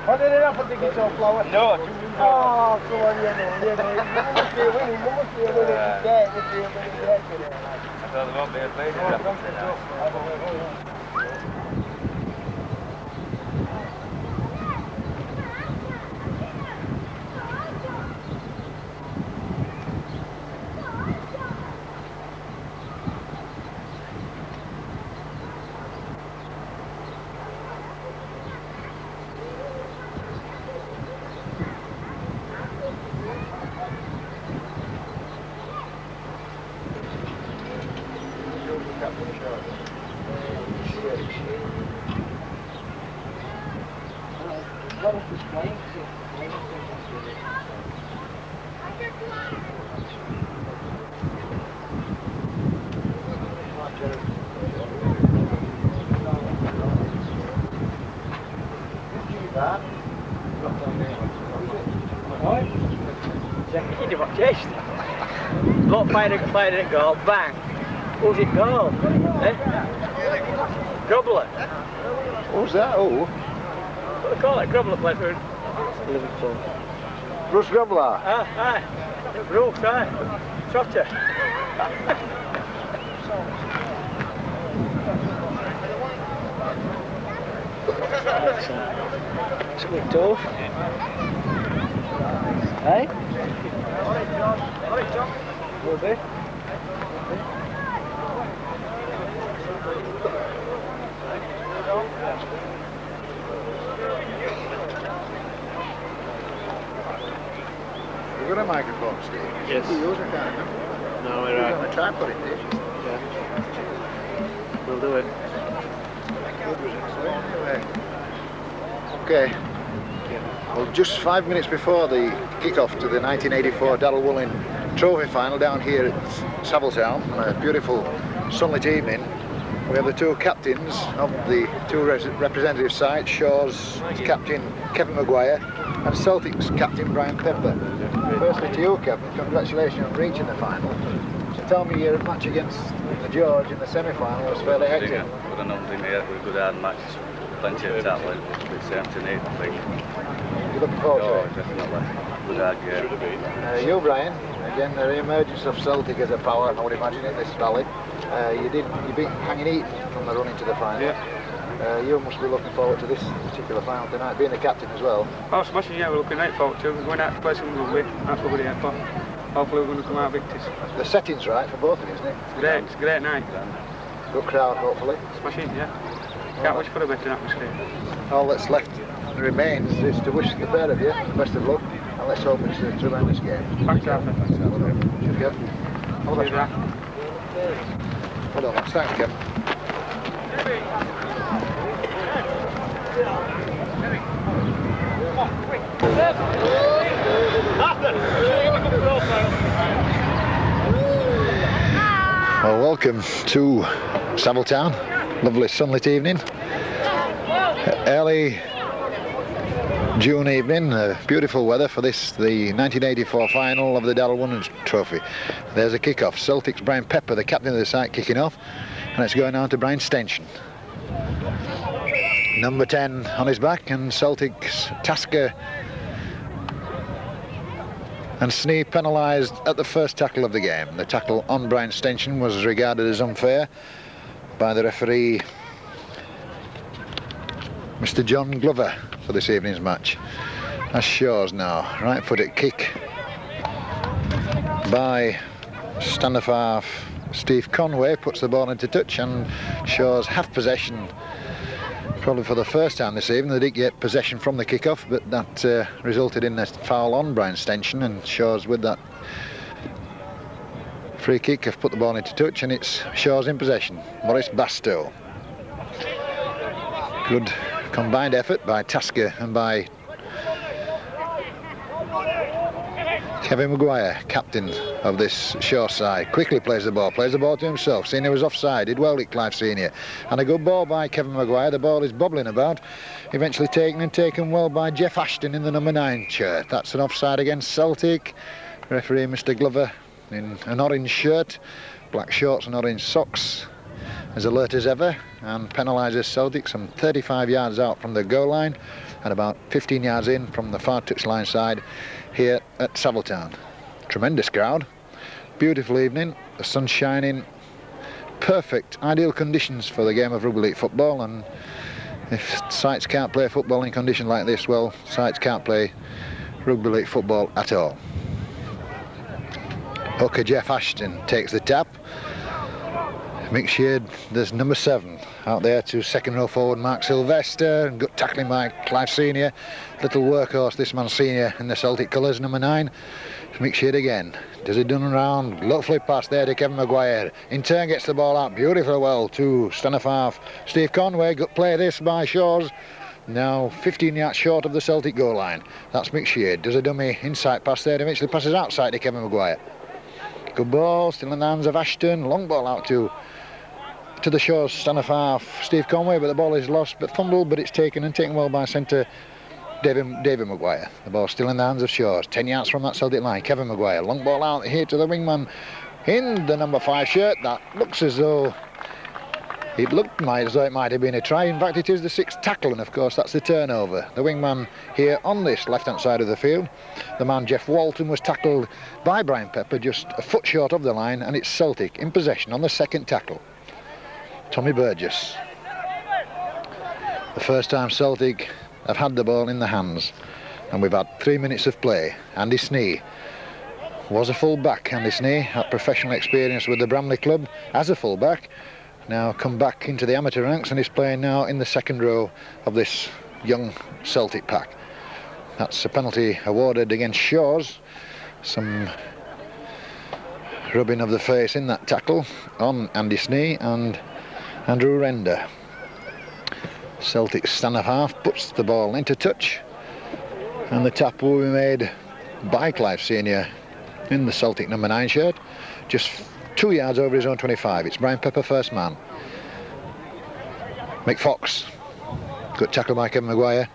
What did it happen to get so flower? No. Oh, come on, you know. I thought there won't be a place. Block fired a goal, bang. Who's it goal? Grubbler. Who's that? Oh. What do they call it? Grubbler plays for Liverpool. Bruce Grubbler. Aye. Bruce, aye. Trotter. It's a bit tough. Hey? Will be. You've got a microphone, Steve? Yes. You use it, can't you? No, we're on a tripod, it is. Yeah. We'll do it. Okay. Well, just 5 minutes before the kick-off to the 1984 Darrell Woolin Trophy Final down here at Savilletown on a beautiful sunlit evening, we have the two captains of the two representative sides, Shaw's captain Kevin Maguire and Celtic's captain Brian Pepper. Firstly to you, Kevin, congratulations on reaching the final. So tell me, your match against the George in the semi-final was fairly hectic. But I don't think it was a good hard match. Plenty of tackling, it's 7-8, I think. You're looking forward to it? Definitely. Good hard game. You, Brian, again, the re-emergence of Celtic as a power, I would imagine, in this valley. You beat Hanging Eaton from the run into the final. Yeah. You must be looking forward to this particular final tonight, being the captain as well. Oh, smashing, yeah, we're looking right forward to it. We're going out to play some rugby. That's what we're here for. Hopefully we're going to come out victors. The setting's right for both of you, isn't it? It's a great night. Good crowd, hopefully. Smashing, yeah. Can't wish for a better atmosphere. All that's left remains is to wish the pair of you the best of luck, and let's hope it's a tremendous game. Thanks, Arthur. Cheers, Kev. All the best, man. Well done, lads. Thanks, Kev. Well, welcome to Savilletown. Lovely sunlit evening. Early June evening, beautiful weather for this, the 1984 final of the Darrell Woolin Trophy. There's a kick-off. Celtic's Brian Pepper, the captain of the side, kicking off, and it's going on to Brian Stenchen. Number 10 on his back, and Celtic's Tasker and Snee penalised at the first tackle of the game. The tackle on Brian Stenchen was regarded as unfair by the referee, Mr. John Glover, for this evening's match. That's Shaw's now. Right-footed kick by stand-off half Steve Conway puts the ball into touch, and Shaw's have possession. Probably for the first time this evening. They did get possession from the kick-off, but that resulted in a foul on Brian Stenchen, and Shaw's with that free kick have put the ball into touch, and it's Shaw's in possession. Maurice Bastow. Good combined effort by Tasker and by Kevin Maguire, captain of this Shaw side. Quickly plays the ball to himself. Senior was offside, did well at Clive Senior. And a good ball by Kevin Maguire. The ball is bobbling about. Eventually taken well by Jeff Ashton in the number 9 shirt. That's an offside against Celtic. Referee Mr. Glover in an orange shirt black shorts and orange socks, as alert as ever, and penalises Celtic some 35 yards out from the goal line and about 15 yards in from the far touchline side here at Savilletown. Tremendous crowd, beautiful evening, the sun shining, perfect, ideal conditions for the game of rugby league football. And if sites can't play football in conditions like this, well, sites can't play rugby league football at all. Hooker Jeff Ashton takes the tap. Mixed shade, there's number 7 out there to second row forward Mark Sylvester, and good tackling by Clive Senior. Little workhorse, this man Senior in the Celtic colours, number 9. Mixed shade again. Does it done around? Look flip pass there to Kevin Maguire. In turn gets the ball out beautifully well to stand-off half Steve Conway. Good play this by Shores. Now 15 yards short of the Celtic goal line. That's mixed shade. Does a dummy inside pass there. Eventually passes outside to Kevin Maguire. Good ball, still in the hands of Ashton. Long ball out to the Shores stand-off half Steve Conway, but the ball is lost, but fumbled, but it's taken well by centre David Maguire. The ball still in the hands of Shores, 10 yards from that Celtic line. Kevin Maguire, long ball out here to the wingman in the number 5 shirt. That looks as though it might have been a try. In fact, it is the 6th tackle, and of course that's the turnover. The wingman here on this left-hand side of the field, the man Jeff Walton, was tackled by Brian Pepper just a foot short of the line, and it's Celtic in possession on the 2nd tackle. Tommy Burgess. The first time Celtic have had the ball in the hands, and we've had 3 minutes of play. Andy Snee was a full-back. Andy Snee had professional experience with the Bramley club as a full-back, now come back into the amateur ranks and is playing now in the 2nd row of this young Celtic pack. That's a penalty awarded against Shores. Some rubbing of the face in that tackle on Andy Snee and Andrew Render. Celtic stand-off half puts the ball into touch, and the tap will be made by Clive Senior in the Celtic number 9 shirt, just 2 yards over his own 25. It's Brian Pepper, first man. McFox, good tackle by Kevin Maguire,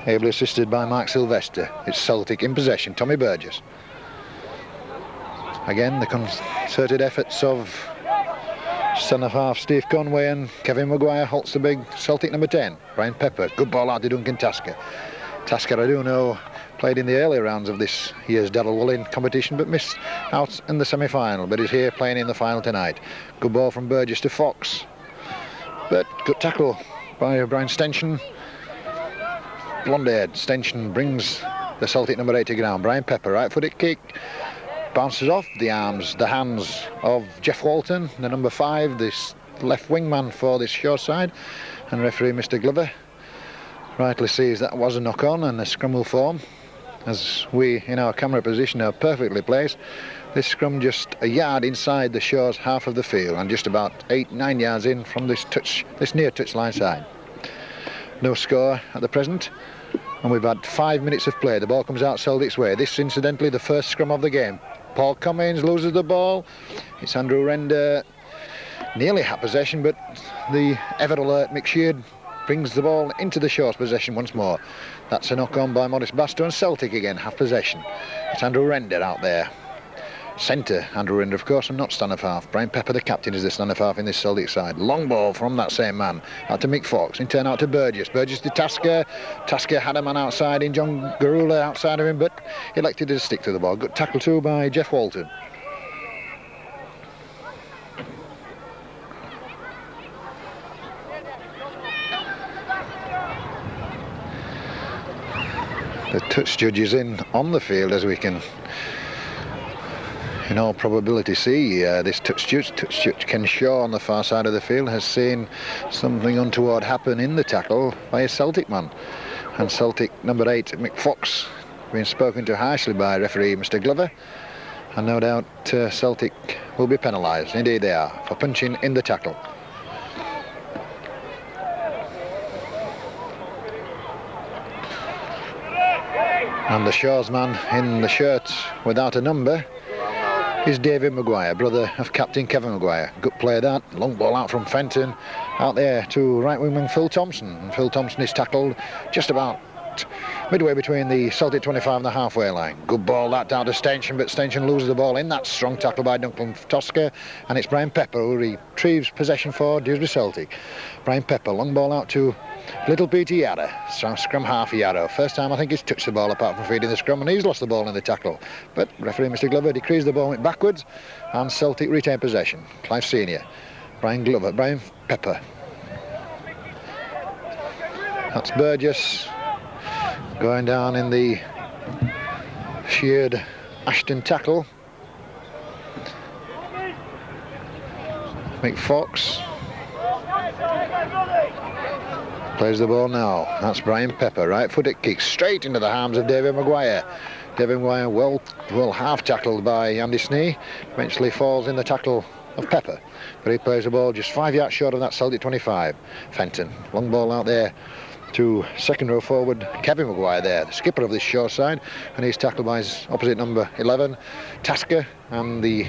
ably assisted by Mark Sylvester. It's Celtic in possession. Tommy Burgess. Again, the concerted efforts of stand-off half Steve Conway and Kevin Maguire halts the big Celtic number 10. Brian Pepper, good ball out to Duncan Tasker. Tasker, I do know, played in the early rounds of this year's Darrell Woollin competition, but missed out in the semi-final, but is here playing in the final tonight. Good ball from Burgess to Fox, but good tackle by Brian Stenson. Blonde-haired Stenson brings the Celtic number 8 to ground. Brian Pepper, right-footed kick, bounces off the hands of Jeff Walton, the number 5, this left wingman for this short side, and referee Mr. Glover rightly sees that was a knock-on and a scrum will form. As we in our camera position are perfectly placed, this scrum just a yard inside the Shores half of the field and just about 8-9 yards in from this near touchline side. No score at the present, and we've had 5 minutes of play. The ball comes out Celtic's way. This incidentally the first scrum of the game. Paul Cummins loses the ball. It's Andrew Render nearly had possession, but the ever alert Mick Sheard brings the ball into the Shores possession once more. That's a knock on by Maurice Basto, and Celtic again have possession. It's Andrew Render out there. Centre Andrew Render, of course, and not stand-off half. Brian Pepper, the captain, is the stand-off half in this Celtic side. Long ball from that same man out to Mick Fox, in turn out to Burgess. Burgess to Tasker. Tasker had a man outside in John Garula outside of him, but elected to stick to the ball. Good tackle too by Jeff Walton. The touch judge is in on the field, as we can in all probability see. This touch judge Ken Shaw on the far side of the field has seen something untoward happen in the tackle by a Celtic man, and Celtic number 8 Mick Fox being spoken to harshly by referee Mr. Glover, and no doubt Celtic will be penalised, indeed they are, for punching in the tackle. And the Shaw's man in the shirt without a number is David Maguire, brother of Captain Kevin Maguire. Good play that, long ball out from Fenton, out there to right wingman Phil Thompson. And Phil Thompson is tackled just about kicked midway between the Celtic 25 and the halfway line. Good ball that down to Stenchen, but Stenchen loses the ball in that strong tackle by Duncan Tosca, and it's Brian Pepper who retrieves possession for Dewsbury Celtic. Brian Pepper, long ball out to little Peter Yarrow, scrum half Yarrow. First time I think he's touched the ball apart from feeding the scrum, and he's lost the ball in the tackle. But referee Mr Glover decrees the ball went backwards, and Celtic retain possession. Clive Senior, Brian Pepper. That's Burgess going down in the sheared Ashton tackle. Mick Fox plays the ball now. That's Brian Pepper, right-footed kick straight into the arms of David Maguire. David Maguire well half tackled by Andy Snee, eventually falls in the tackle of Pepper, but he plays the ball just 5 yards short of that Celtic 25. Fenton, long ball out there to second row forward Kevin Maguire there, the skipper of this short side, and he's tackled by his opposite number 11, Tasker, and the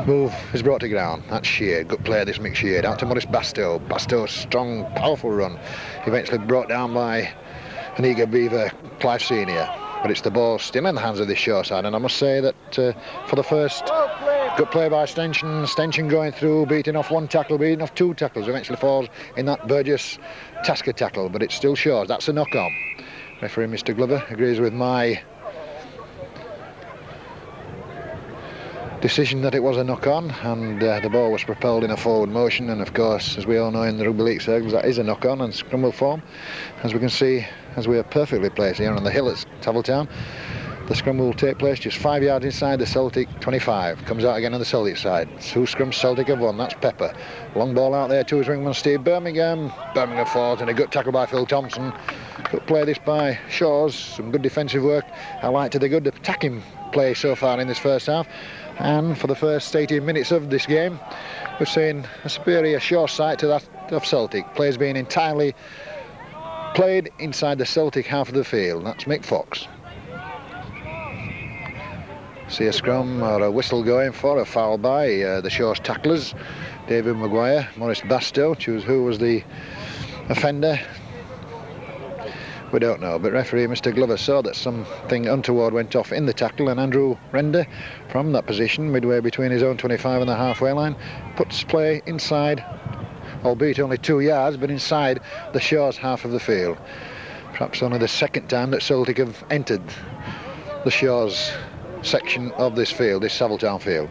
move is brought to ground. That's Sheard, good player this Mick Sheard, out to Maurice Bastow. Bastow's strong, powerful run, eventually brought down by an eager beaver, Clive Senior. But it's the ball still in the hands of this short side, and I must say that for the first, good play by Stenchen going through, beating off one tackle, beating off two tackles, eventually falls in that Burgess Tasker tackle, but it's still short. That's a knock-on. Referee Mr Glover agrees with my decision that it was a knock-on, and the ball was propelled in a forward motion, and of course, as we all know in the rugby league circles, that is a knock-on and scrum will form. As we can see, as we are perfectly placed here on the hill at Savilletown, the scrum will take place just 5 yards inside the Celtic 25. Comes out again on the Celtic side. Two scrums Celtic have won. That's Pepper. Long ball out there to his wingman Steve Birmingham. Birmingham falls, and a good tackle by Phil Thompson. Good play this by Shaws. Some good defensive work. I like the good attacking play so far in this first half. And for the first 18 minutes of this game, we've seen a superior short side to that of Celtic. Plays being entirely played inside the Celtic half of the field. That's Mick Fox. See a scrum or a whistle going for a foul by the Shaw's tacklers. David Maguire, Maurice Bastow, choose who was the offender. We don't know, but referee Mr Glover saw that something untoward went off in the tackle, and Andrew Render, from that position, midway between his own 25 and the halfway line, puts play inside, albeit only 2 yards, but inside the Shaw's half of the field. Perhaps only the second time that Celtic have entered the Shaw's section of this field, this Savilletown field.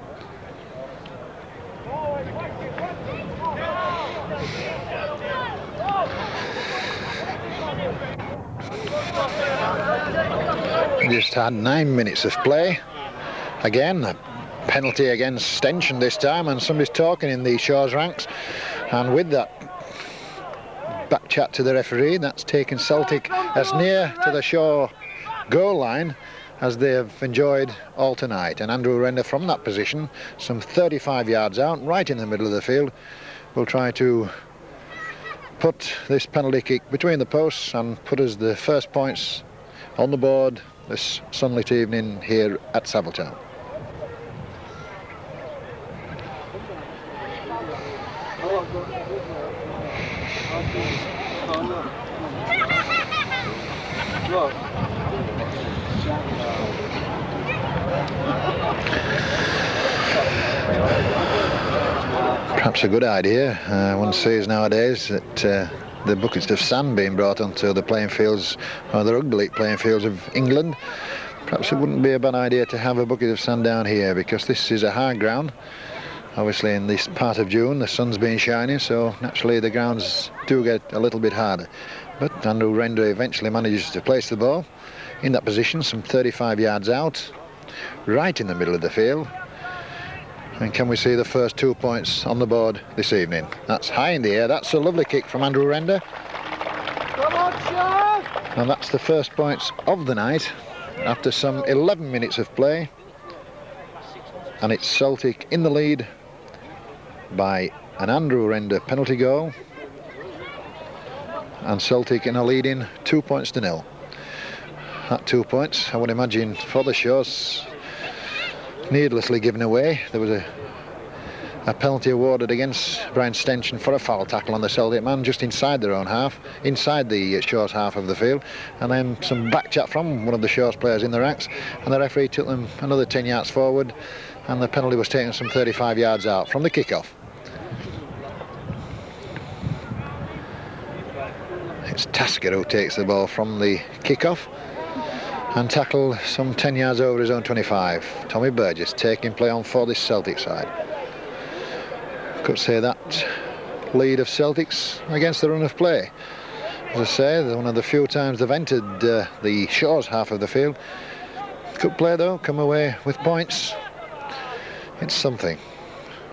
Just had 9 minutes of play. Again, a penalty against Stenchen this time, and somebody's talking in the Shaw's ranks, and with that back chat to the referee, that's taken Celtic as near to the Shaw goal line as they have enjoyed all tonight. And Andrew Render from that position, some 35 yards out, right in the middle of the field, will try to put this penalty kick between the posts and put us the first points on the board this sunlit evening here at Savilletown. Perhaps a good idea. One sees nowadays that the buckets of sand being brought onto the playing fields, or the rugby league playing fields of England. Perhaps it wouldn't be a bad idea to have a bucket of sand down here, because this is a hard ground. Obviously in this part of June the sun's been shining, so naturally the grounds do get a little bit harder. But Andrew Render eventually manages to place the ball in that position, some 35 yards out, right in the middle of the field. And can we see the first 2 points on the board this evening? That's high in the air. That's a lovely kick from Andrew Render. Come on, Sean! And that's the first points of the night after some 11 minutes of play. And it's Celtic in the lead by an Andrew Render penalty goal. And Celtic in a leading 2 points to nil. That 2 points, I would imagine, for the Shaws, needlessly given away. There was a A penalty awarded against Brian Stenchen for a foul tackle on the Celtic man just inside their own half, inside the Shores half of the field, and then some back chat from one of the Shores players in the ranks, and the referee took them another 10 yards forward, and the penalty was taken some 35 yards out from the kick-off. It's Tasker who takes the ball from the kick-off and tackle some 10 yards over his own 25. Tommy Burgess taking play on for this Celtic side. Could say that lead of Celtics against the run of play. As I say, they're one of the few times they've entered the Shores half of the field. Good play though, come away with points. It's something.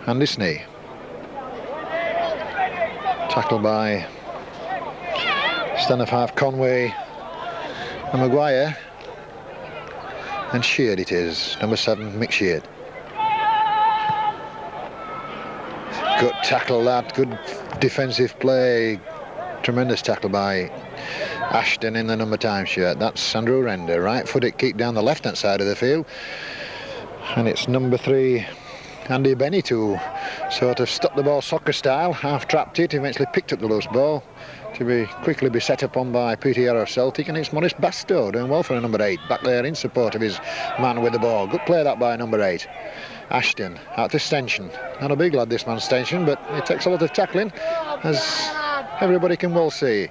Andy Snee. Tackled by stand of half Conway and Maguire. And Sheard it is, number 7, Mick Sheard. Good tackle that, good defensive play. Tremendous tackle by Ashton in the number 10 shirt. That's Andrew Render, right-footed kick down the left-hand side of the field. And it's number 3, Andy Bennett, who sort of stopped the ball soccer style, half-trapped it, eventually picked up the loose ball to quickly be set upon by PTR of Celtic, and it's Maurice Bastow doing well for a number 8, back there in support of his man with the ball. Good play that by number 8. Ashton out to Stenchen. Not a big lad this man Stenchen, but it takes a lot of tackling, as everybody can well see.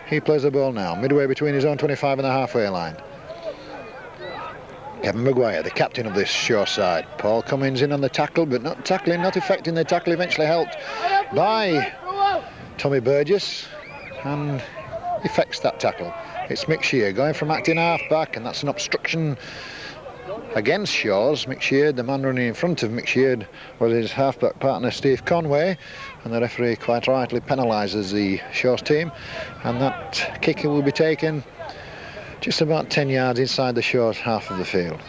He plays the ball now, midway between his own 25 and the halfway line. Kevin Maguire, the captain of this Shore side. Paul Cummins in on the tackle, but not tackling, not effecting the tackle, eventually helped by Tommy Burgess, and effects that tackle. It's Mick Sheard going from acting half back, and that's an obstruction against Shores. Mick Sheard, the man running in front of Mick Sheard, was his half-back partner Steve Conway, and the referee quite rightly penalises the Shores team, and that kick will be taken just about 10 yards inside the Shores half of the field.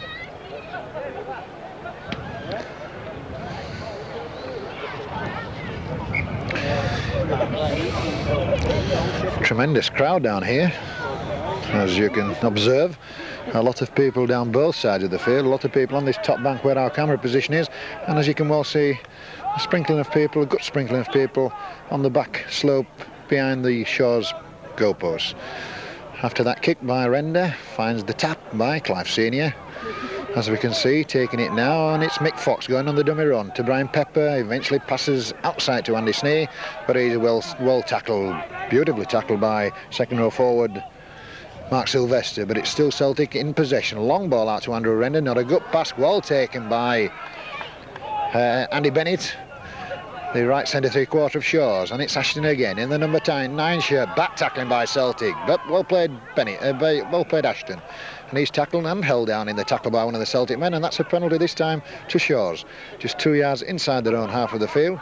Tremendous crowd down here, as you can observe. A lot of people down both sides of the field, a lot of people on this top bank where our camera position is, and as you can well see, a sprinkling of people, a good sprinkling of people on the back slope behind the Shores goalposts. After that kick by Render, finds the tap by Clive Senior. As we can see, taking it now, and it's Mick Fox going on the dummy run to Brian Pepper, eventually passes outside to Andy Snee, but he's well tackled, beautifully tackled by second row forward Mark Sylvester, but it's still Celtic in possession. Long ball out to Andrew Render, not a good pass, well taken by Andy Bennett, the right centre three-quarter of Shores, and it's Ashton again in the number 9 shirt, back tackling by Celtic, but well played Bennett, well played Ashton, and he's tackled and held down in the tackle by one of the Celtic men, and that's a penalty this time to Shores, just 2 yards inside their own half of the field.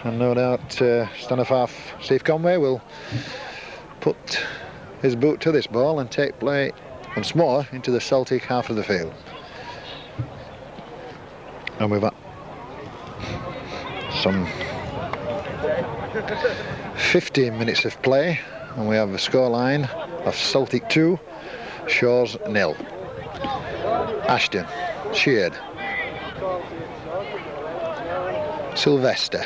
And no doubt stand-off half Steve Conway will put his boot to this ball and take play once more into the Celtic half of the field. And we've got some 15 minutes of play, and we have a scoreline of Celtic 2, Shores 0. Ashton, Sheard, Sylvester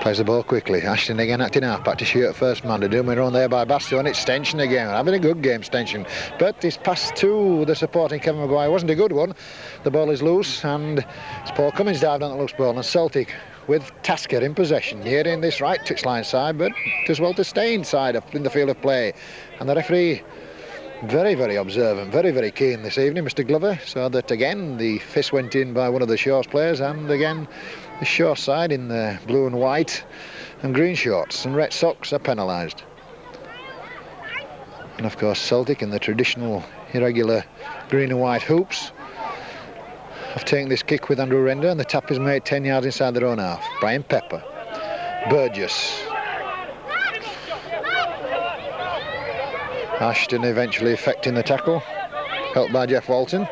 plays the ball quickly. Ashton again acting half back to Sheard first man. They're doing it on there by Bastow, and it's Stenchen again. Having a good game, Stenchen. But his pass to the supporting Kevin Maguire wasn't a good one. The ball is loose, and it's Paul Cummins dived on the loose ball, and Celtic with Tasker in possession, nearing this right touchline side, but does well to stay inside in the field of play. And the referee, very, very observant, very, very keen this evening, Mr. Glover, so that again the fist went in by one of the Shores players, and again the Shore side in the blue and white and green shorts and red socks are penalised. And of course Celtic in the traditional irregular green and white hoops have taken this kick with Andrew Render, and the tap is made 10 yards inside their own half. Brian Pepper, Burgess, Ashton eventually effecting the tackle, helped by Jeff Walton,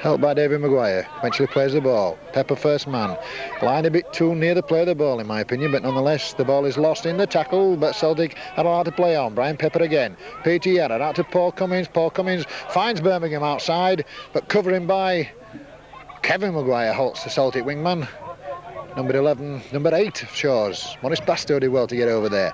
helped by David Maguire, eventually plays the ball. Pepper first man, line a bit too near the play of the ball in my opinion, but nonetheless the ball is lost in the tackle, but Celtic had a lot to play on. Brian Pepper again, P.T. Yarra out to Paul Cummins finds Birmingham outside, but covering by Kevin Maguire halts the Celtic wingman. Number 8 of Shaw's. Maurice Bastow did well to get over there.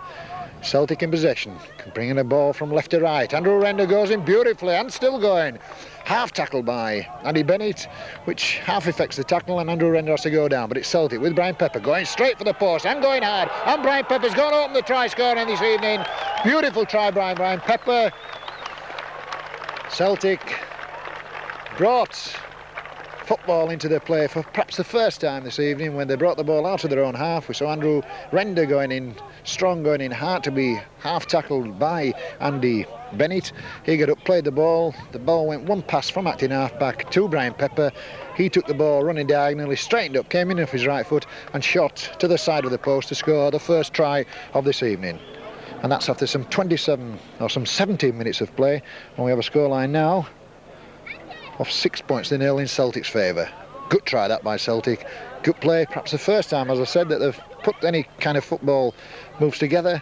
Celtic in possession, bringing a ball from left to right. Andrew Render goes in beautifully and still going. Half tackled by Andy Bennett, which half affects the tackle, and Andrew Render has to go down. But it's Celtic with Brian Pepper going straight for the post and going hard. And Brian Pepper's going to open the try scoring this evening. Beautiful try by Brian Pepper. Celtic brought football into their play for perhaps the first time this evening when they brought the ball out of their own half. We saw Andrew Render going in strong, going in hard to be half tackled by Andy Bennett. He got up, played the ball. The ball went one pass from acting half back to Brian Pepper. He took the ball running diagonally, straightened up, came in off his right foot and shot to the side of the post to score the first try of this evening. And that's after some 17 minutes of play, and we have a scoreline now of 6-0 in Celtic's favour. Good try that by Celtic. Good play, perhaps the first time, as I said, that they've put any kind of football moves together.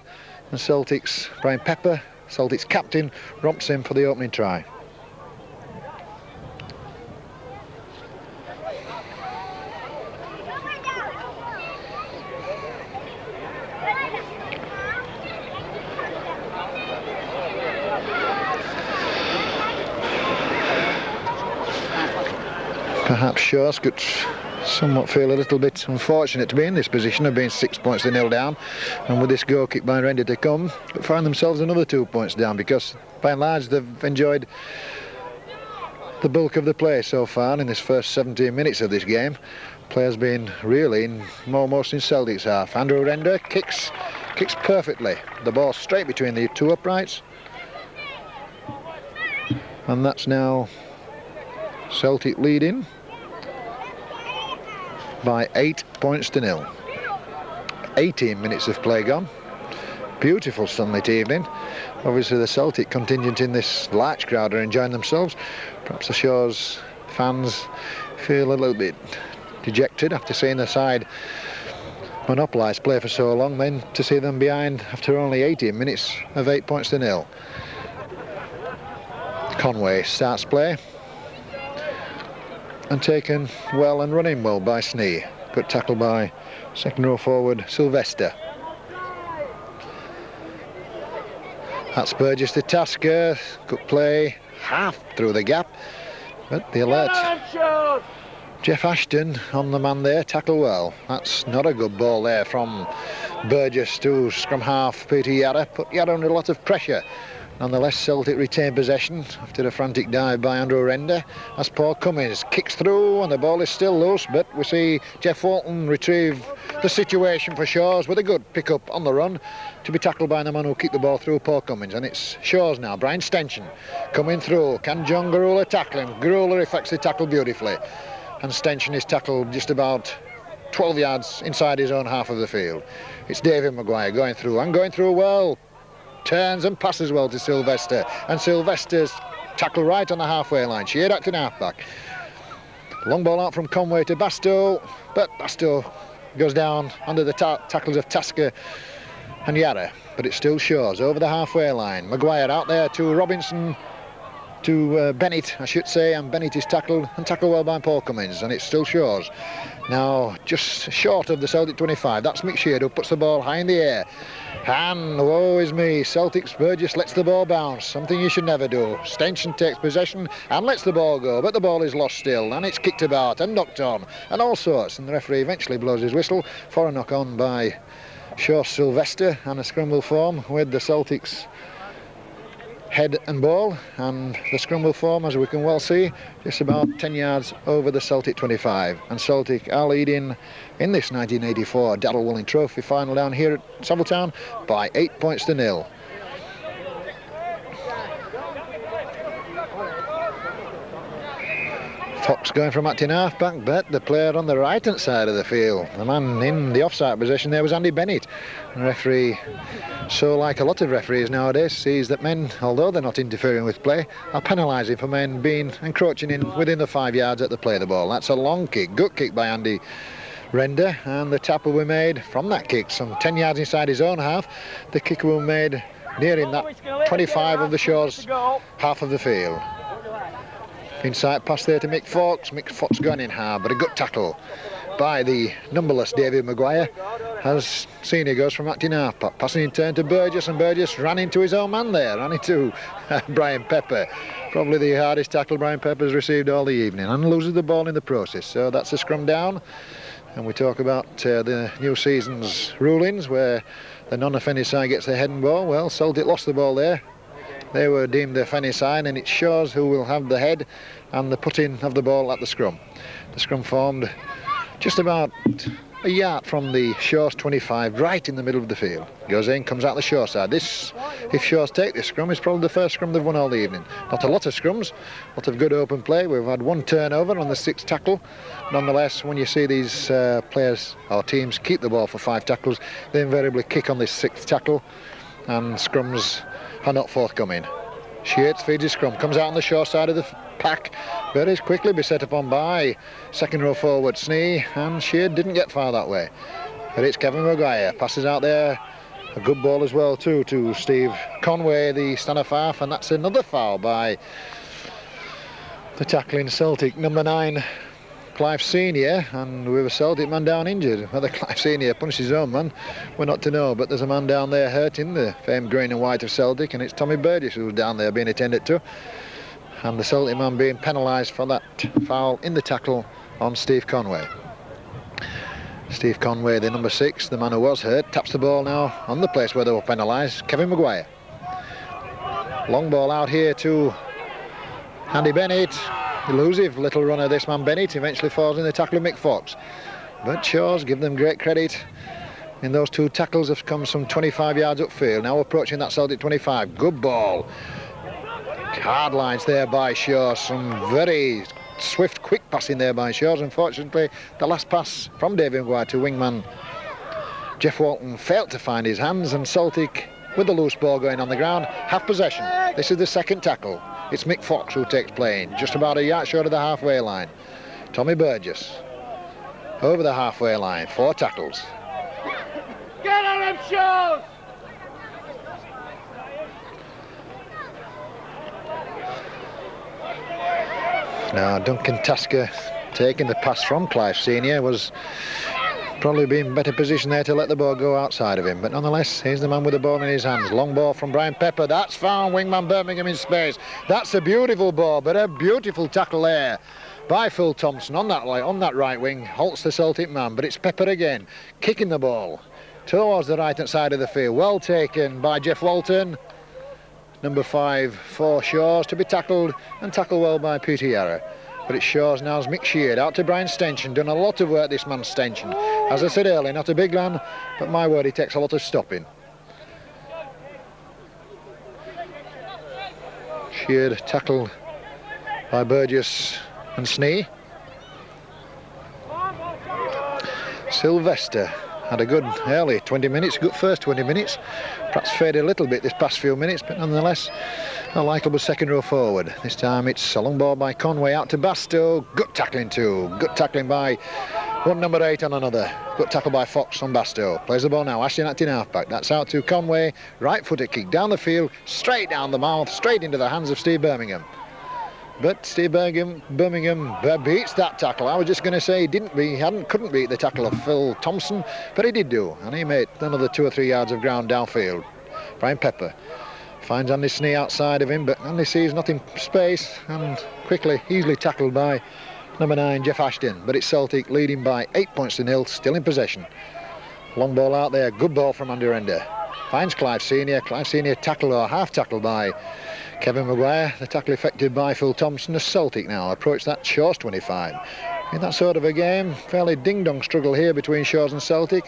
And Celtic's Brian Pepper, Celtic's captain, romps in for the opening try. Perhaps Shaw's could somewhat feel a little bit unfortunate to be in this position of being 6-0 down, and with this goal kick by Render to come, find themselves another 2 points down, because by and large they've enjoyed the bulk of the play so far in this first 17 minutes of this game. Play has been really almost in Celtic's half. Andrew Render kicks perfectly. The ball straight between the two uprights, and that's now Celtic leading by 8-0. 18 minutes of play gone. Beautiful sunlit evening. Obviously the Celtic contingent in this large crowd are enjoying themselves. Perhaps the Shaw's fans feel a little bit dejected after seeing the side monopolise play for so long, then to see them behind after only 18 minutes of 8-0. Conway starts play and taken well and running well by Snee. Good tackle by second row forward Sylvester. That's Burgess to Tasker. Good play, half through the gap, but the alert Jeff Ashton on the man there, tackle well. That's not a good ball there from Burgess to scrum half Peter Yarra. Put Yarra under a lot of pressure. Nonetheless, Celtic retain possession after a frantic dive by Andrew Render as Paul Cummins kicks through and the ball is still loose, but we see Jeff Walton retrieve the situation for Shaw's with a good pick-up on the run to be tackled by the man who kicked the ball through, Paul Cummins. And it's Shaw's now, Brian Stenchen coming through. Can John Garula tackle him? Garula effects the tackle beautifully, and Stenchen is tackled just about 12 yards inside his own half of the field. It's David Maguire going through, and going through well. Turns and passes well to Sylvester, and Sylvester's tackle right on the halfway line. Sheared acting halfback. Long ball out from Conway to Bastow, but Bastow goes down under the tackles of Tasker and Yarra, but it still Shaw's over the halfway line. Maguire out there to Robinson, to Bennett, I should say, and Bennett is tackled well by Paul Cummins, and it's still Shaw's. Now just short of the Celtic 25. That's McSheard who puts the ball high in the air. And woe is me, Celtic's Burgess lets the ball bounce, something you should never do. Stenchen takes possession and lets the ball go, but the ball is lost still, and it's kicked about and knocked on and all sorts, and the referee eventually blows his whistle for a knock on by Shaw Sylvester, and a scramble form with the Celtics head and ball, and the scramble form, as we can well see, just about 10 yards over the Celtic 25, and Celtic are leading in this 1984 Darrell Willing Trophy final down here at Savilletown by 8-0. Fox going from acting half-back, but the player on the right-hand side of the field, the man in the offside position there, was Andy Bennett. The referee, so like a lot of referees nowadays, sees that men, although they're not interfering with play, are penalising for men being encroaching in within the 5 yards at the play of the ball. That's a long kick, good kick by Andy Render, and the tackle we made from that kick, some 10 yards inside his own half. The kick we made nearing that 25 of the Shaw's half of the field. Inside pass there to Mick Fox. Mick Fox going in hard, but a good tackle by the numberless David Maguire as Senior goes from acting half, passing in turn to Burgess, and Burgess ran into his own man there, ran into Brian Pepper. Probably the hardest tackle Brian Pepper's received all the evening, and loses the ball in the process. So that's a scrum down, and we talk about the new season's rulings where the non-offending side gets the heading ball. Well, Celtic lost the ball there. They were deemed the offending side, and it shows who will have the head and the putting of the ball at the scrum. The scrum formed just about a yard from the Shores 25, right in the middle of the field. Goes in, comes out the Shore side. This, if Shores take this scrum, is probably the first scrum they've won all the evening. Not a lot of scrums, a lot of good open play. We've had one turnover on the 6th tackle. Nonetheless, when you see these players or teams keep the ball for 5 tackles, they invariably kick on this 6th tackle, and scrums are not forthcoming. Sheets feeds his scrum, comes out on the Shore side of the pack, but is quickly beset upon by second row forward Snee, and Sheard didn't get far that way. But it's Kevin Maguire, passes out there, a good ball as well too to Steve Conway, the stand-off half, and that's another foul by the tackling Celtic, number 9 Clive Senior, and with a Celtic man down injured. Whether Clive Senior punched his own man, we're not to know, but there's a man down there hurting, the famed green and white of Celtic, and it's Tommy Burgess who's down there being attended to, and the Celtic man being penalised for that foul in the tackle on Steve Conway. Steve Conway, the number 6, the man who was hurt, taps the ball now on the place where they were penalised. Kevin Maguire. Long ball out here to Andy Bennett. Elusive little runner, this man Bennett, eventually falls in the tackle of Mick Fox. But Shores, give them great credit. In those 2 tackles have come some 25 yards upfield. Now approaching that Celtic 25. Good ball. Hard lines there by Shores. Some very swift, quick passing there by Shores. Unfortunately, the last pass from David Maguire to wingman Jeff Walton failed to find his hands, and Celtic, with the loose ball going on the ground, have possession. This is the 2nd tackle. It's Mick Fox who takes playing, just about a yard short of the halfway line. Tommy Burgess, over the halfway line, 4 tackles. Get on him, Shores! Now Duncan Tasker, taking the pass from Clive Senior, was probably be in better position there to let the ball go outside of him, but nonetheless, here's the man with the ball in his hands. Long ball from Brian Pepper, that's found wingman Birmingham in space. That's a beautiful ball, but a beautiful tackle there by Phil Thompson on that right wing, halts the Celtic man, but it's Pepper again, kicking the ball towards the right hand side of the field. Well taken by Jeff Walton, number 5 for Shores, to be tackled, and tackled well by Peter Yarra. But it's Shores now as Mick Sheard out to Brian Stenchen. Done a lot of work, this man Stenchen. As I said earlier, not a big man, but my word, he takes a lot of stopping. Sheard tackled by Burgess and Snee. Sylvester had a good early 20 minutes, good first 20 minutes. Perhaps faded a little bit this past few minutes, but nonetheless, a likeable second row forward. This time it's a long ball by Conway out to Bastow. Good tackling too. Good tackling by one number 8 on another. Good tackle by Fox on Bastow. Plays the ball now, Ashton acting halfback. That's out to Conway. Right footed kick down the field, straight down the mouth, straight into the hands of Steve Birmingham. But Steve Birmingham beats that tackle. I was just going to say couldn't beat the tackle of Phil Thompson, but he did do, and he made another 2 or 3 yards of ground downfield. Brian Pepper finds Andy Snee outside of him, but Andy sees nothing space, and quickly, easily tackled by number 9 Jeff Ashton. But it's Celtic leading by 8 points to 0, still in possession. Long ball out there, good ball from Andy Render. Finds Clive Senior. Clive Senior tackled or half tackled by Kevin Maguire. The tackle effected by Phil Thompson. As Celtic now approach that Shores 25. In that sort of a game, fairly ding-dong struggle here between Shores and Celtic.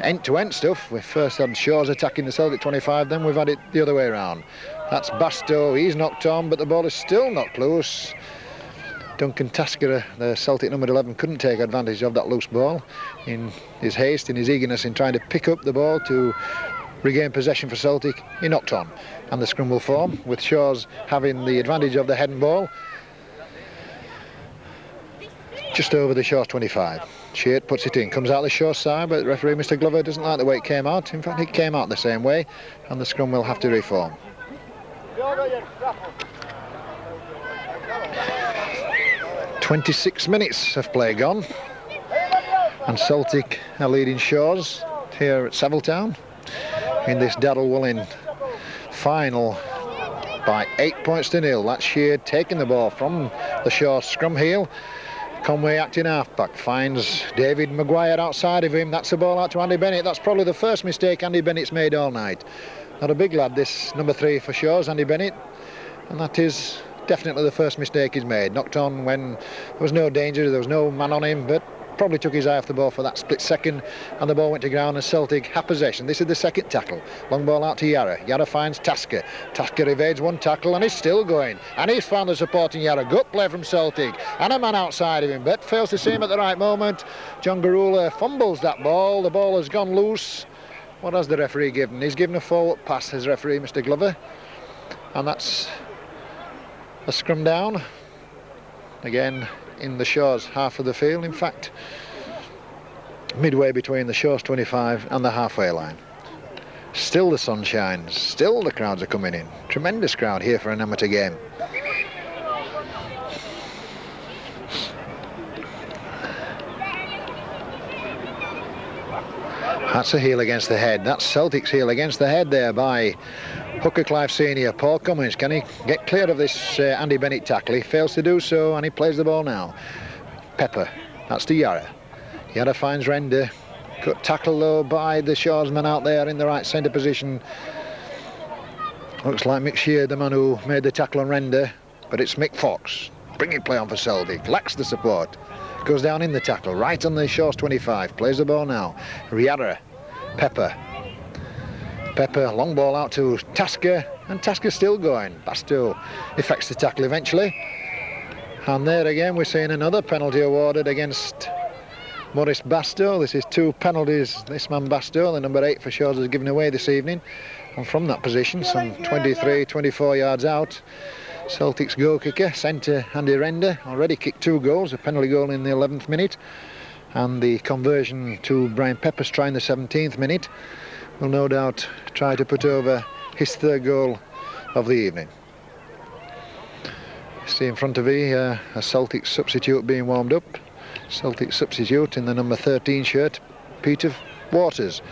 End-to-end stuff. We first had Shores attacking the Celtic 25, then we've had it the other way around. That's Bastow. He's knocked on, but the ball is still knocked loose. Duncan Tasker, the Celtic number 11, couldn't take advantage of that loose ball. In his haste, in his eagerness in trying to pick up the ball to regain possession for Celtic, he knocked on. And the scrum will form, with Shores having the advantage of the head and ball. Just over the Shores 25. Sheard puts it in, comes out the Shores side, but the referee, Mr. Glover, doesn't like the way it came out. In fact, it came out the same way, and the scrum will have to reform. 26 minutes of play gone, and Celtic are leading Shores here at Savile Town in this Darrell-Woollin final by 8-0. That's Sheard taking the ball from the Shores scrum heel. Conway acting half-back, finds David Maguire outside of him. That's the ball out to Andy Bennett. That's probably the first mistake Andy Bennett's made all night. Not a big lad, this number 3 for Shores, Andy Bennett, and that is definitely the first mistake he's made. Knocked on when there was no danger, there was no man on him, but probably took his eye off the ball for that split second, and the ball went to ground and Celtic have possession. This is the second tackle. Long ball out to Yarra. Yarra finds Tasker. Tasker evades one tackle and he's still going. And he's found the supporting Yarra. Good play from Celtic. And a man outside of him, but fails to see him at the right moment. John Garula fumbles that ball. The ball has gone loose. What has the referee given? He's given a forward pass, his referee, Mr. Glover. And that's a scrum down. Again, in the Shores half of the field. In fact, midway between the Shores 25 and the halfway line. Still the sun shines. Still the crowds are coming in. Tremendous crowd here for an amateur game. That's a heel against the head. That's Celtic's heel against the head there by Hooker Clive Senior. Paul Cummins, can he get clear of this Andy Bennett tackle? He fails to do so and he plays the ball now. Pepper, that's to Yarra. Yarra finds Render. Good tackle though by the Shoresman out there in the right centre position. Looks like Mick Sheard, the man who made the tackle on Render, but it's Mick Fox. Bringing play on for Celtic, lacks the support. Goes down in the tackle, right on the Shores 25. Plays the ball now. Yarra, Pepper. Pepper, long ball out to Tasker, and Tasker's still going. Bastow effects the tackle eventually. And there again we're seeing another penalty awarded against Maurice Bastow. This is 2 penalties this man Bastow, the number 8 for Shores, has given away this evening. And from that position, some 23, 24 yards out, Celtic's goal kicker, centre Andy Render, already kicked 2 goals, a penalty goal in the 11th minute, and the conversion to Brian Pepper's try in the 17th minute will no doubt try to put over his 3rd goal of the evening. See in front of me a Celtic substitute being warmed up. Celtic substitute in the number 13 shirt, Peter Waters.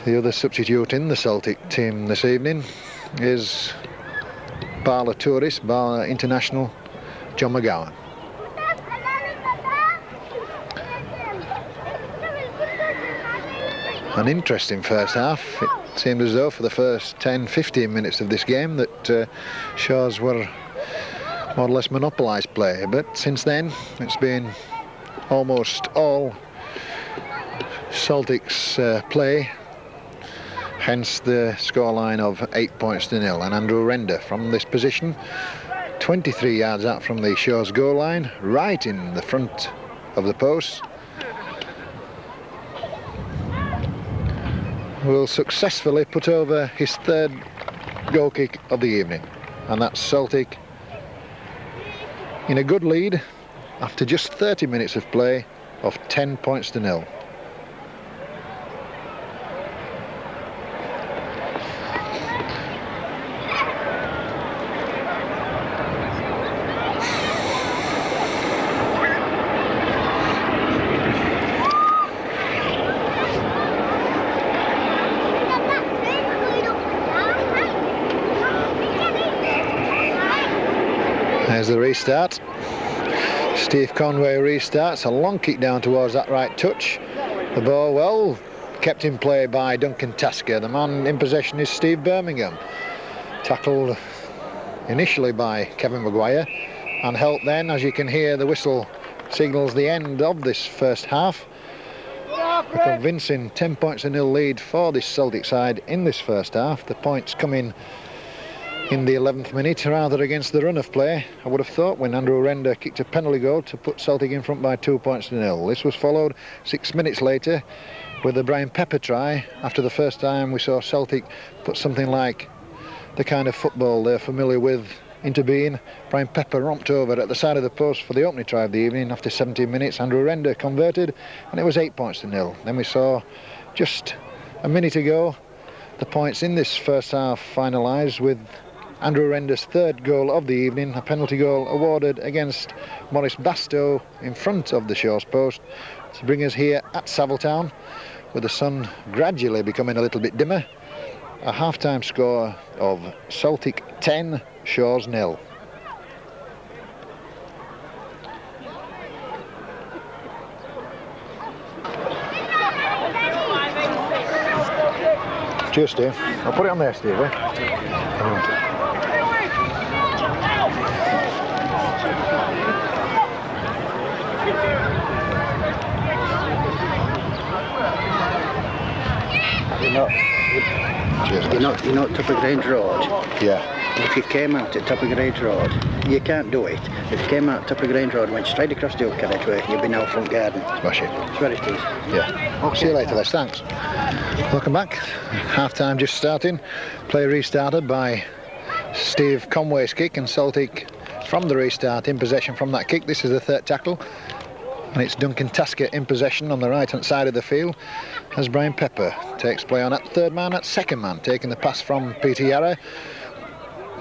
The other substitute in the Celtic team this evening is Barla tourist, Barla international, John McGowan. An interesting first half. It seemed as though for the first 10-15 minutes of this game that Shores were more or less monopolised play, but since then it's been almost all Celtic's play, hence the scoreline of 8-0. And Andrew Render from this position, 23 yards out from the Shores goal line, right in the front of the post, will successfully put over his 3rd goal kick of the evening. And that's Celtic in a good lead after just 30 minutes of play of 10-0. There's the restart. Steve Conway restarts. A long kick down towards that right touch. The ball well kept in play by Duncan Tasker. The man in possession is Steve Birmingham. Tackled initially by Kevin Maguire and helped then, as you can hear, the whistle signals the end of this first half. A convincing 10-0 lead for this Celtic side in this first half. The points coming in the 11th minute, rather against the run of play, I would have thought, when Andrew Render kicked a penalty goal to put Celtic in front by 2-0. This was followed 6 minutes later with the Brian Pepper try. After the first time we saw Celtic put something like the kind of football they're familiar with into being, Brian Pepper romped over at the side of the post for the opening try of the evening. After 17 minutes, Andrew Render converted, and it was 8-0. Then we saw, just a minute ago, the points in this first half finalised with Andrew Render's third goal of the evening, a penalty goal awarded against Maurice Bastow in front of the Shaw's post to bring us here at Saviltown, with the sun gradually becoming a little bit dimmer. A half-time score of Celtic 10, Shaw's 0. Cheers, Steve. I'll put it on there, Steve. You know Tupper Grange Road? Yeah. If you came out at Tupper Grange Road, you can't do it. If you came out at Tupper Grange Road and went straight across the carriageway, you'd be now front garden. Smash it. That's where it is. Yeah. Okay. See you later, Les. Thanks. Welcome back. Half-time just starting. Play restarted by Steve Conway's kick, and Celtic from the restart in possession from that kick. This is the third tackle, and it's Duncan Tasker in possession on the right-hand side of the field as Brian Pepper takes play on at third man, at second man, taking the pass from Peter Yarra.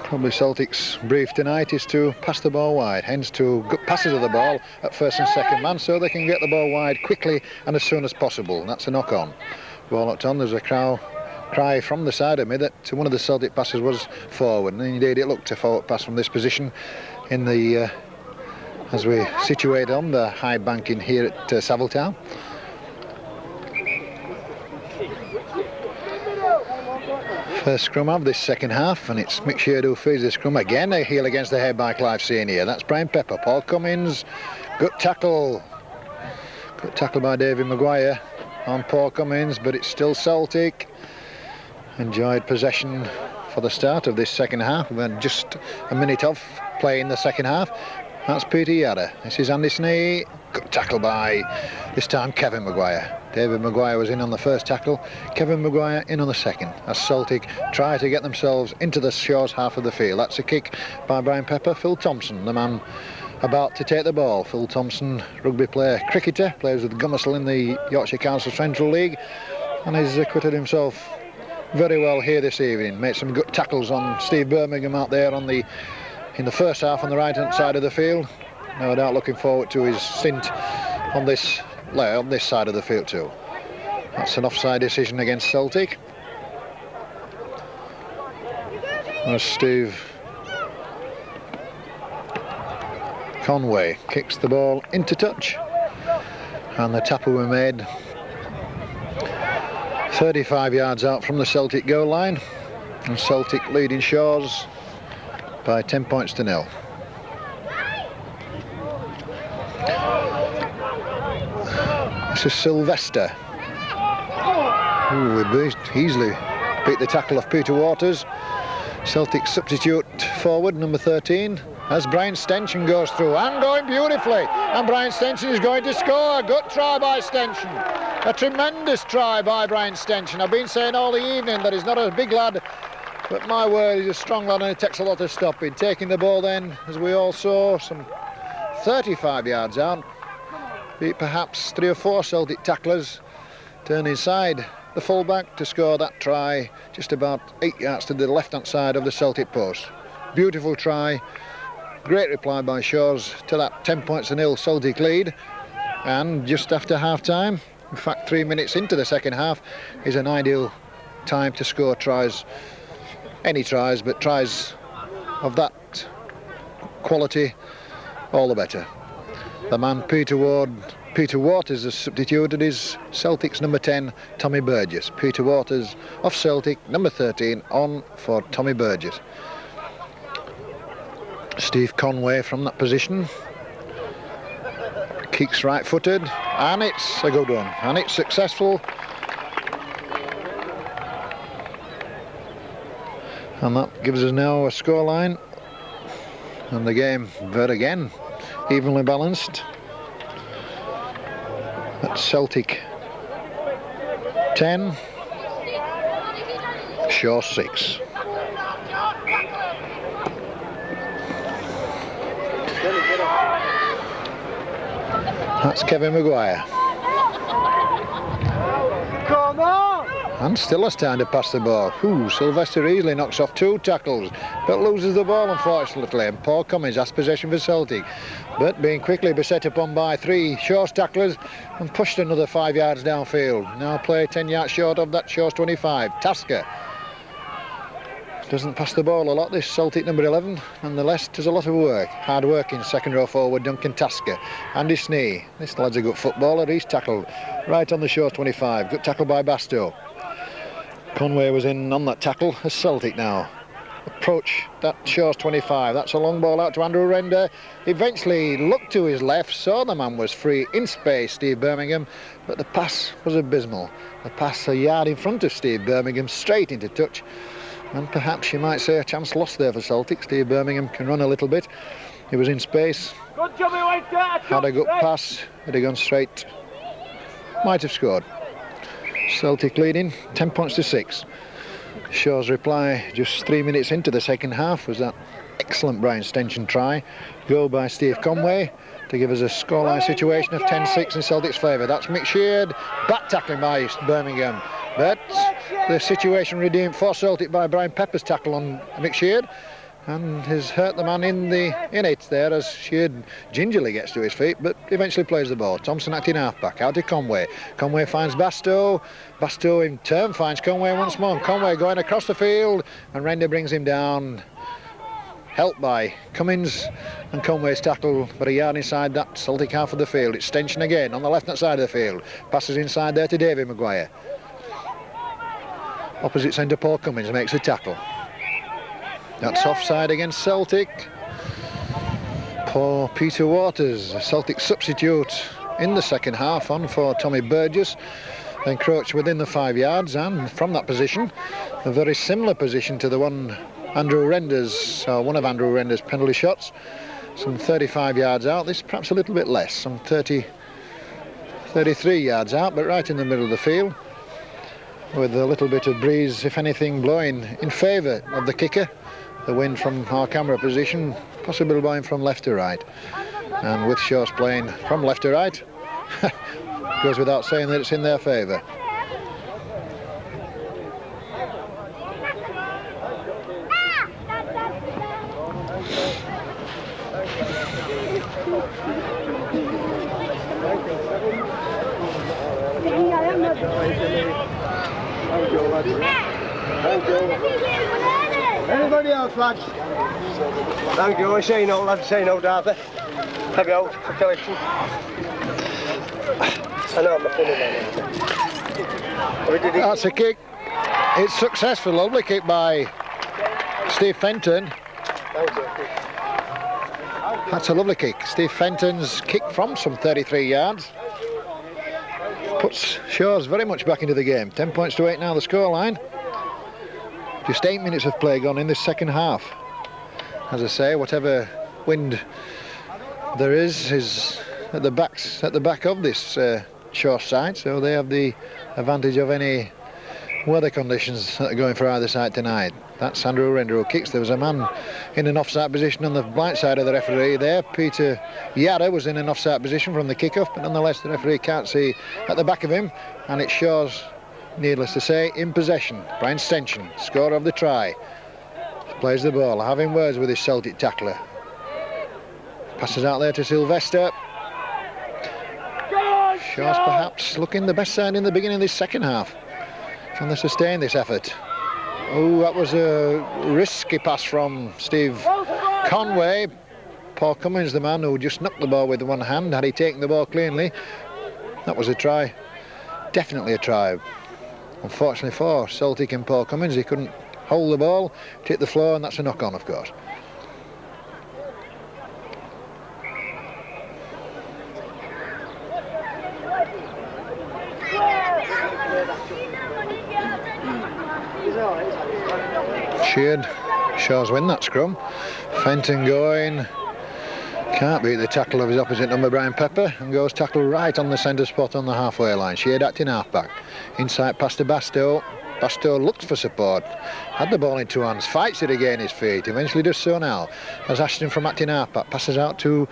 Probably Celtic's brief tonight is to pass the ball wide, hence to good passes of the ball at first and second man so they can get the ball wide quickly and as soon as possible. That's a knock-on. Ball knocked on. There's a cry from the side of me that one of the Celtic passes was forward, and indeed it looked a forward pass from this position in the as we situate on the high bank in here at Saviltown. First scrum of this second half, and it's Mick Sheard who feeds the scrum. Again a heel against the head by Clive Senior. That's Brian Pepper. Paul Cummins, good tackle by David Maguire on Paul Cummins, but it's still Celtic. Enjoyed possession for the start of this second half. We've had just a minute of play in the second half. That's Peter Yarra. This is Andy Snee. Good tackle by, this time, Kevin Maguire. David Maguire was in on the first tackle. Kevin Maguire in on the second, as Celtic try to get themselves into the Shaw's half of the field. That's a kick by Brian Pepper. Phil Thompson, the man about to take the ball. Phil Thompson, rugby player, cricketer, plays with Gummersall in the Yorkshire Council Central League, and he's acquitted himself very well here this evening. Made some good tackles on Steve Birmingham out there in the first half on the right-hand side of the field. No doubt looking forward to his stint on this side of the field too. That's an offside decision against Celtic. As Steve Conway kicks the ball into touch, and the tackle we made 35 yards out from the Celtic goal line, and Celtic leading Shaw's by 10 points to 0. This is Sylvester. We easily beat the tackle of Peter Waters. Celtic substitute forward, number 13, as Brian Stenchen goes through, and going beautifully. And Brian Stenchen is going to score. Good try by Stenchen. A tremendous try by Brian Stenchen. I've been saying all the evening that he's not a big lad, but my word, he's a strong lad, and it takes a lot of stopping. Taking the ball then, as we all saw, some 35 yards out. Beat perhaps 3 or 4 Celtic tacklers. Turn inside the fullback to score that try just about 8 yards to the left-hand side of the Celtic post. Beautiful try. Great reply by Shaw's to that 10 points to 0 Celtic lead. And just after half-time, in fact 3 minutes into the second half, is an ideal time to score tries. Any tries, but tries of that quality, all the better. The man Peter Waters has substituted is Celtic's number 10, Tommy Burgess. Peter Waters of Celtic, number 13, on for Tommy Burgess. Steve Conway from that position. Kicks right-footed, and it's a good one, and it's successful. And that gives us now a scoreline, and the game, but again, evenly balanced. That's Celtic 10, Shaw 6. That's Kevin Maguire. Come on! And still has time to pass the ball. Sylvester easily knocks off 2 tackles, but loses the ball unfortunately. And Paul Cummins has possession for Celtic, but being quickly beset upon by 3 Shaw's tacklers and pushed another 5 yards downfield. Now play 10 yards short of that Shaw's 25. Tasker doesn't pass the ball a lot, this Celtic number 11, nonetheless does a lot of work. Hard working second row forward Duncan Tasker. Andy Snee, this lad's a good footballer, he's tackled right on the Shaw's 25. Good tackle by Bastow. Conway was in on that tackle as Celtic now approach that Shaw's 25. That's a long ball out to Andrew Render. Eventually looked to his left, saw the man was free in space, Steve Birmingham, but the pass was abysmal. The pass a yard in front of Steve Birmingham, straight into touch, and perhaps you might say a chance lost there for Celtic. Steve Birmingham can run a little bit. He was in space, had a good pass, had he gone straight, might have scored. Celtic leading 10 points to 6. Shaw's reply just 3 minutes into the second half was that excellent Brian Stenson try, goal by Steve Conway, to give us a scoreline situation of 10-6 in Celtic's favour. That's Mick Sheard, back tackling by Birmingham, but the situation redeemed for Celtic by Brian Pepper's tackle on Mick Sheard, and has hurt the man in it there as Sheard gingerly gets to his feet, but eventually plays the ball. Thompson acting half-back, out to Conway. Conway finds Bastow. Bastow in turn finds Conway once more. Conway going across the field, and Render brings him down. Helped by Cummins, and Conway's tackle, but a yard inside that Celtic half of the field. It's Stenson again on the left-hand side of the field. Passes inside there to David Maguire. Opposite centre Paul Cummins makes the tackle. That's offside against Celtic. Poor Peter Waters, a Celtic substitute in the second half, on for Tommy Burgess. Encroached within the 5 yards, and from that position, a very similar position to the one Andrew Render's, one of Andrew Render's penalty shots, some 35 yards out. This perhaps a little bit less, some 33 yards out, but right in the middle of the field, with a little bit of breeze, if anything, blowing in favour of the kicker. The wind from our camera position possibly blowing from left to right, and with Shaw's playing from left to right, goes without saying that it's in their favour. Anybody else, lads? Thank you. I say no, lads. Say no, Darther. Have you out for collection? I know I'm not feeling. That's a kick. It's successful. Lovely kick by Steve Fenton. That's a lovely kick. Steve Fenton's kick from some 33 yards puts Shaw's very much back into the game. 10 points to 8 now, the scoreline. Just 8 minutes of play gone in this second half. As I say, whatever wind there is at the back of this Shaw side, so they have the advantage of any weather conditions that are going for either side tonight. That's Andrew Render who kicks. There was a man in an offside position on the blind side of the referee there. Peter Yara was in an offside position from the kickoff, but nonetheless the referee can't see at the back of him, and it Shaw's, needless to say, in possession. Brian Stenson, scorer of the try, plays the ball, having words with his Celtic tackler. Passes out there to Sylvester. Shaw's perhaps looking the best side in the beginning of this second half. Can they sustain this effort? Oh, that was a risky pass from Steve Conway. Paul Cummins, the man who just knocked the ball with one hand, had he taken the ball cleanly, that was a try. Definitely a try. Unfortunately for Celtic and Paul Cummins, he couldn't hold the ball, hit the floor, and that's a knock-on, of course. Sheard, Shaw's win that scrum. Fenton going, can't beat the tackle of his opposite number, Brian Pepper, and goes tackle right on the centre spot on the halfway line. Sheard acting half-back. Inside pass to Bastow. Bastow looks for support, had the ball in two hands, fights it again his feet, eventually does so now. As Ashton from acting half-back passes out to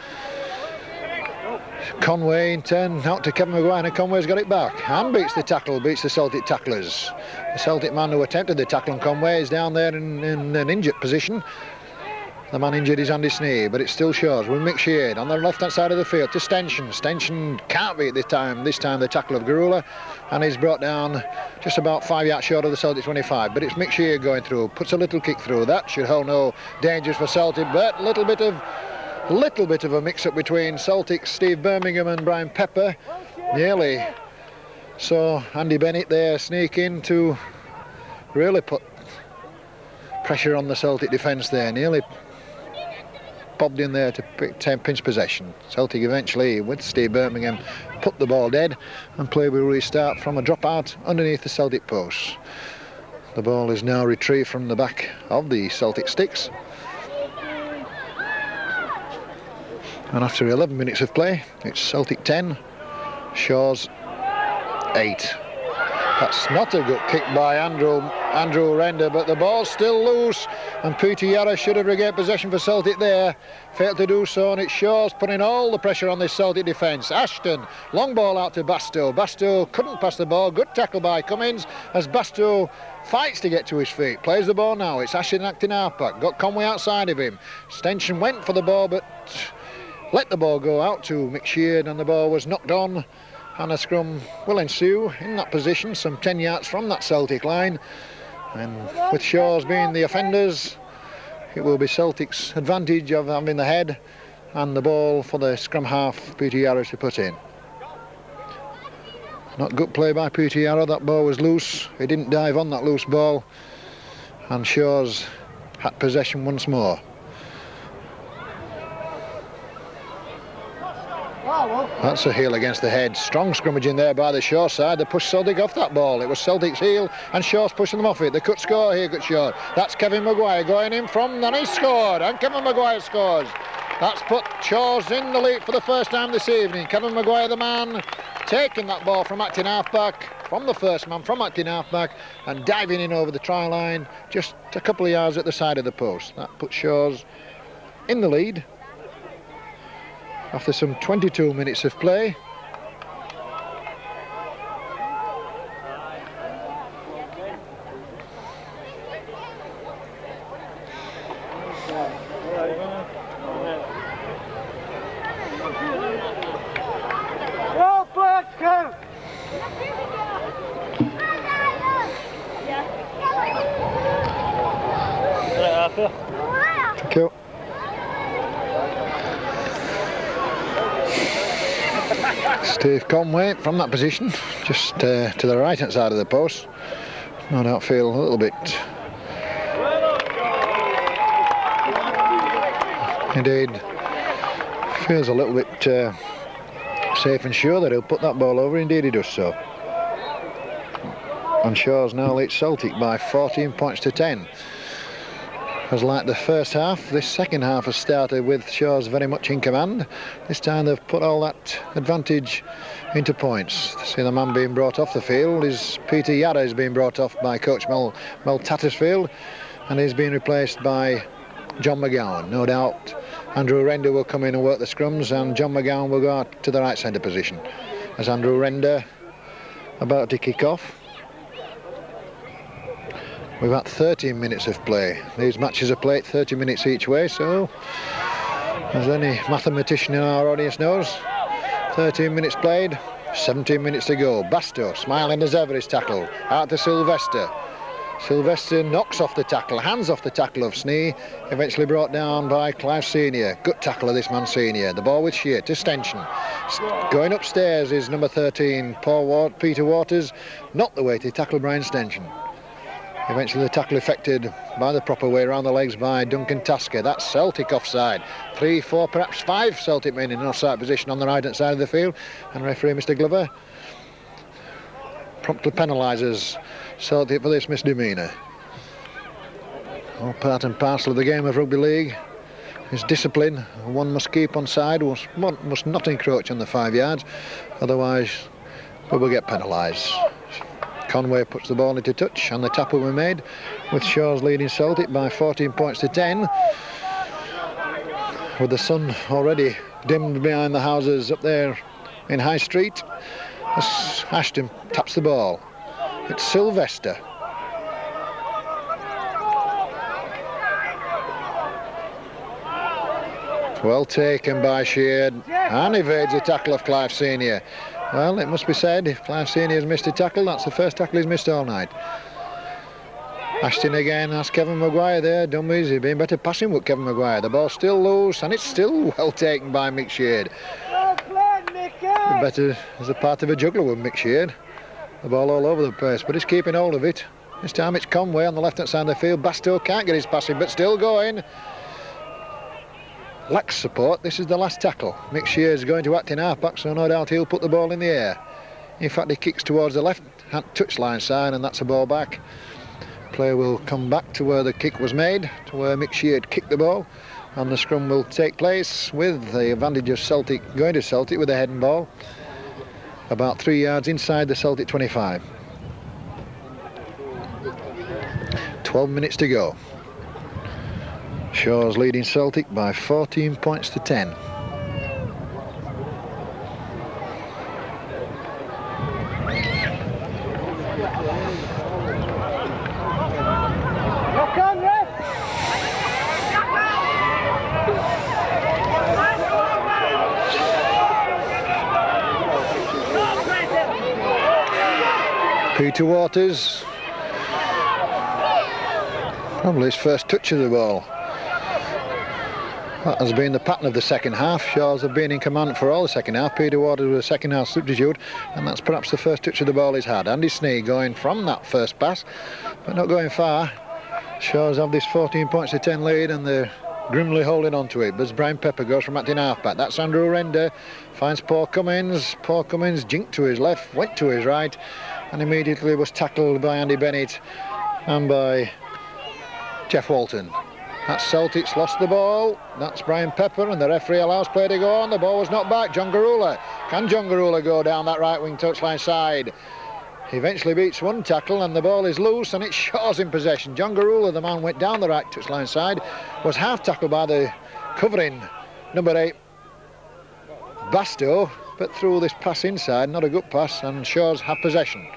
Conway in turn out to Kevin Maguire, and Conway's got it back and beats the tackle, beats the Celtic tacklers. The Celtic man who attempted the tackle on Conway is down there in an injured position. The man injured his Andy Snee, but it's still Shaws with Mick Sheard on the left-hand side of the field to Stenson. Stenson can't beat this time the tackle of Garula, and he's brought down just about 5 yards short of the Celtic 25. But it's Mick Sheard going through, puts a little kick through. That should hold no dangers for Celtic, but a little bit of a mix-up between Celtic's Steve Birmingham and Brian Pepper. Nearly saw Andy Bennett there sneak in to really put pressure on the Celtic defence there. Nearly bobbed in there to pinch possession. Celtic eventually, with Steve Birmingham, put the ball dead, and play will restart from a drop out underneath the Celtic post. The ball is now retrieved from the back of the Celtic sticks. And after 11 minutes of play, it's Celtic 10, Shaws 8. That's not a good kick by Andrew Render, but the ball's still loose, and Peter Yarra should have regained possession for Celtic there. Failed to do so, and it's Shaws putting all the pressure on this Celtic defence. Ashton, long ball out to Bastow. Bastow couldn't pass the ball. Good tackle by Cummins as Bastow fights to get to his feet. Plays the ball now. It's Ashton acting halfback. Got Conway outside of him. Stenson went for the ball, but let the ball go out to Mick Sheard, and the ball was knocked on. And a scrum will ensue in that position, some 10 yards from that Celtic line. And with Shaws being the offenders, it will be Celtic's advantage of having the head and the ball for the scrum half, Peter Yarra, to put in. Not good play by Peter Yarra. That ball was loose. He didn't dive on that loose ball. And Shaws had possession once more. That's a heel against the head. Strong scrummaging there by the Shaw side. They pushed Celtic off that ball. It was Celtic's heel, and Shaw's pushing them off it. They could score here, good shot. That's Kevin Maguire going in from, and he scored, and Kevin Maguire scores. That's put Shaws in the lead for the first time this evening. Kevin Maguire, the man, taking that ball from acting halfback, from the first man, from acting halfback, and diving in over the try line, just a couple of yards at the side of the post. That puts Shaws in the lead after some 22 minutes of play. Go, Black, go! Thank you. Steve Conway from that position, just to the right hand side of the post. No doubt feel a little bit, indeed, feels a little bit safe and sure that he'll put that ball over. Indeed he does so. And Shaws now leads Celtic by 14 points to 10. As like the first half, this second half has started with Shaws very much in command. This time they've put all that advantage into points. See the man being brought off the field is Peter Yarra, is being brought off by coach Mel Tattersfield, and he's being replaced by John McGowan. No doubt Andrew Render will come in and work the scrums, and John McGowan will go out to the right centre position. As Andrew Render about to kick off. We've had 13 minutes of play. These matches are played 30 minutes each way, so as any mathematician in our audience knows, 13 minutes played, 17 minutes to go. Bastow, smiling as ever, is tackled. Out to Sylvester. Sylvester knocks off the tackle, hands off the tackle of Snee, eventually brought down by Clive Senior. Good tackle of this man Senior. The ball with Shear to Stenson. Going upstairs is number 13, Peter Waters. Not the way to tackle Brian Stenson. Eventually the tackle effected by the proper way around the legs by Duncan Tasker. That's Celtic offside. 3, 4, perhaps 5 Celtic men in an offside position on the right hand side of the field. And referee Mr Glover promptly penalises Celtic for this misdemeanour. All part and parcel of the game of rugby league is discipline. One must keep on side, one must not encroach on the 5 yards, otherwise we will get penalised. Conway puts the ball into touch, and the tap will be made, with Shaws leading Celtic by 14 points to 10. with the sun already dimmed behind the houses up there in High Street, as Ashton taps the ball. It's Sylvester. Well taken by Sheard, and evades the tackle of Clive Senior. Well, it must be said, if Clive Senior has missed a tackle, that's the first tackle he's missed all night. Ashton again, that's Kevin Maguire there. Dummies, he'd been better passing with Kevin Maguire. The ball's still loose, and it's still well taken by Mick Sheard. Better as a part of a juggler with Mick Sheard. The ball all over the place, but he's keeping hold of it. This time it's Conway on the left-hand side of the field. Bastow can't get his passing, but still going. Lacks support. This is the last tackle. Mick Shear's going to act in half-back, so no doubt he'll put the ball in the air. In fact, he kicks towards the left-hand touchline side, and that's a ball back. Play will come back to where the kick was made, to where Mick Shear kicked the ball, and the scrum will take place with the advantage of Celtic going to Celtic with a heading ball, about 3 yards inside the Celtic 25. 12 minutes to go. Shaw's leading Celtic by 14 points to 10. Peter Waters, probably his first touch of the ball. That has been the pattern of the second half. Shaws have been in command for all the second half. Peter Waters was a second half substitute, and that's perhaps the first touch of the ball he's had. Andy Snee going from that first pass, but not going far. Shaws have this 14 points to 10 lead, and they're grimly holding on to it. But as Brian Pepper goes from acting half-back, that's Andrew Render, finds Paul Cummins. Paul Cummins jinked to his left, went to his right, and immediately was tackled by Andy Bennett and by Jeff Walton. That's Celtic's lost the ball. That's Brian Pepper, and the referee allows play to go on. The ball was knocked back. John Garula. Can John Garula go down that right wing touchline side? He eventually beats one tackle, and the ball is loose, and it's Shaw's in possession. John Garula, the man went down the right touchline side, was half tackled by the covering number 8 Bastow, but threw this pass inside, not a good pass, and Shaw's have possession.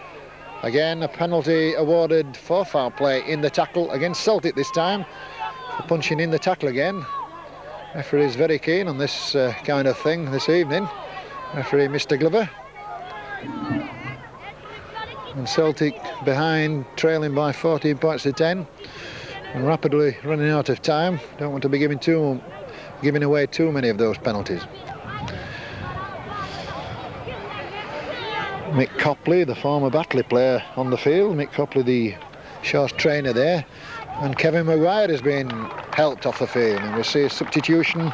Again, a penalty awarded for foul play in the tackle against Celtic this time, for punching in the tackle again. Referee is very keen on this kind of thing this evening. Referee Mr. Glover. And Celtic behind, trailing by 14 points to 10, and rapidly running out of time. Don't want to be giving away too many of those penalties. Mick Copley, the former Batley player on the field. Mick Copley, the Shaw's trainer there. And Kevin Maguire has been helped off the field, and we see a substitution,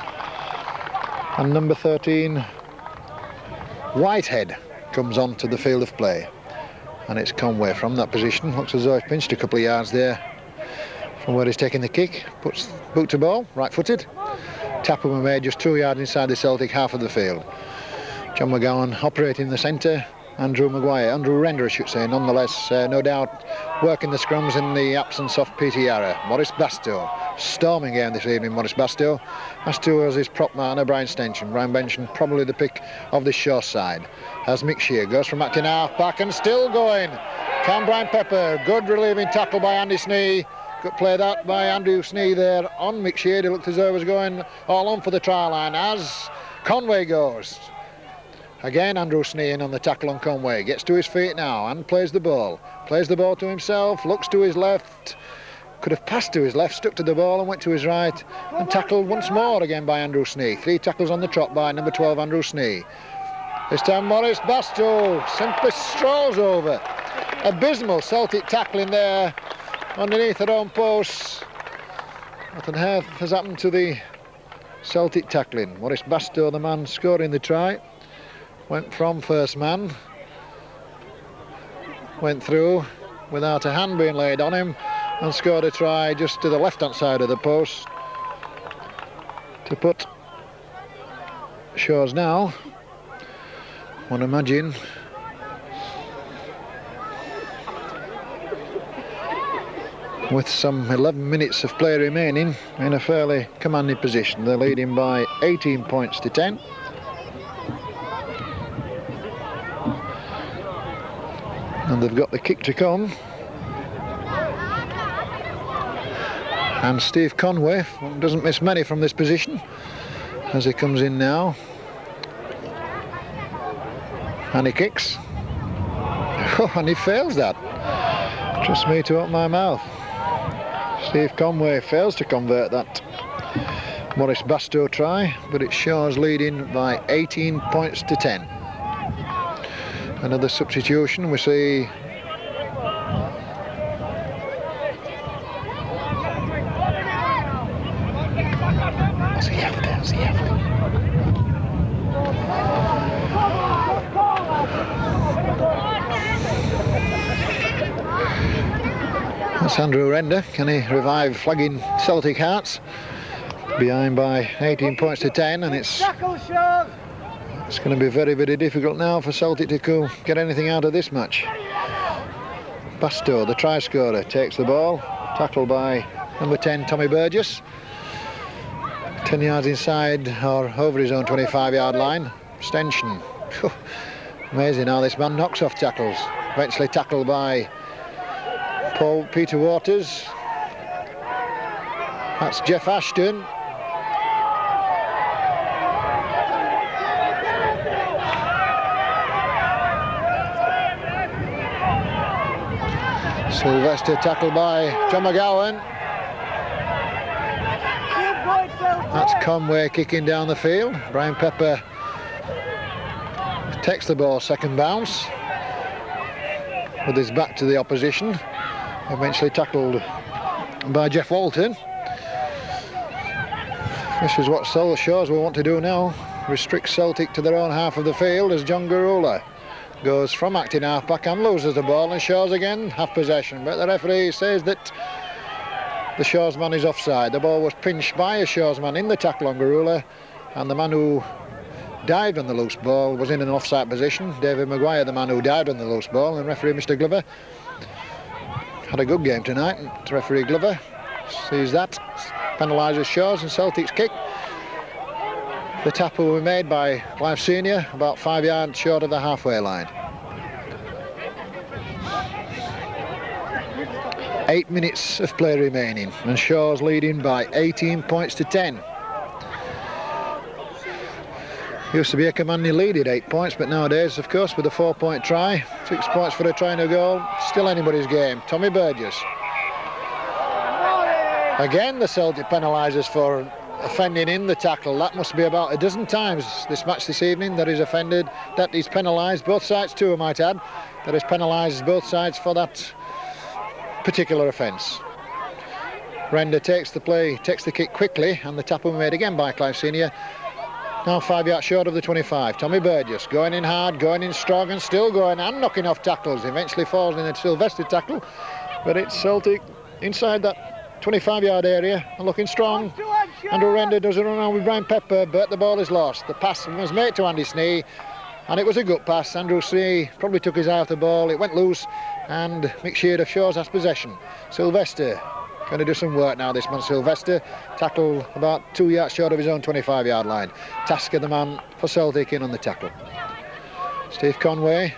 and number 13 Whitehead comes on to the field of play, and it's Conway from that position. Looks as though he's pinched a couple of yards there from where he's taking the kick. Puts boot to ball, right-footed. Tackle was made just 2 yards inside the Celtic half of the field. John McGowan operating in the centre. Andrew Render, I should say, nonetheless, no doubt working the scrums in the absence of Peter Yarra. Maurice Bastow, storming game this evening, Maurice Bastow. Bastow has his prop man, Brian Stenchen. Brian Benson, probably the pick of the Shaw side. As Mick Shear goes from acting half-back and still going. Can Brian Pepper, good relieving tackle by Andy Snee. Good play that by Andrew Snee there on Mick Shear. It looked as though he was going all on for the try line as Conway goes. Again, Andrew Snee in on the tackle on Conway. Gets to his feet now and plays the ball. Plays the ball to himself, looks to his left. Could have passed to his left, stuck to the ball and went to his right. And tackled once more again by Andrew Snee. 3 tackles on the trot by number 12, Andrew Snee. This time Maurice Bastow simply strolls over. Abysmal Celtic tackling there underneath their own posts. What on earth has happened to the Celtic tackling? Maurice Bastow, the man scoring the try. Went from first man, went through without a hand being laid on him, and scored a try just to the left-hand side of the post to put Shaw's now, one imagine, with some 11 minutes of play remaining in a fairly commanding position. They're leading by 18 points to 10. And they've got the kick to come. And Steve Conway doesn't miss many from this position as he comes in now. And he kicks. Oh, and he fails that. Trust me to open my mouth. Steve Conway fails to convert that Maurice Bastow try, but it's Shaw's leading by 18 points to 10. Another substitution, we see that's Andrew Render. Can he revive flagging Celtic hearts? Behind by 18 points to 10, and it's going to be very, very difficult now for Celtic to get anything out of this match. Bastow, the try scorer, takes the ball, tackled by number 10 Tommy Burgess. 10 yards inside or over his own 25-yard line. Extension. Amazing how this man knocks off tackles. Eventually tackled by Peter Waters. That's Jeff Ashton. Sylvester tackled by John McGowan. That's Conway kicking down the field. Brian Pepper takes the ball second bounce with his back to the opposition. Eventually tackled by Jeff Walton. This is what Shaw's will want to do now. Restrict Celtic to their own half of the field as John Garula goes from acting half-back and loses the ball, and Shaw's again have possession, but the referee says that the Shaw's man is offside. The ball was pinched by a Shaw's man in the tackle on Garula, and the man who dived on the loose ball was in an offside position. David Maguire, the man who dived on the loose ball, and referee Mr. Glover had a good game tonight. Referee Glover sees that, penalises Shaw's, and Celtic's kick. The tackle will be made by Clive Senior, about 5 yards short of the halfway line. 8 minutes of play remaining, and Shaw's leading by 18 points to 10. Used to be a commanding lead at 8 points, but nowadays, of course, with a 4-point try, 6 points for a try and a goal, still anybody's game. Tommy Burgess. Again, the Celtic penalises for offending in the tackle. That must be about a dozen times this match this evening that he's offended, that he's penalised, both sides too, I might add, that he's penalised both sides for that particular offence. Render takes the kick quickly, and the tap will be made again by Clive Senior. Now 5 yards short of the 25. Tommy Burgess going in hard, going in strong, and still going and knocking off tackles. Eventually falls in a Sylvester tackle, but it's Celtic inside that 25-yard area and looking strong. Andrew Render does a run on with Brian Pepper, but the ball is lost. The pass was made to Andy Snee, and it was a good pass. Andrew Snee probably took his eye off the ball. It went loose, and Mick Sheard of Shaw's has possession. Sylvester going to do some work now, this man Sylvester. Tackle about 2 yards short of his own 25-yard line. Tasker, the man for Celtic, in on the tackle. Steve Conway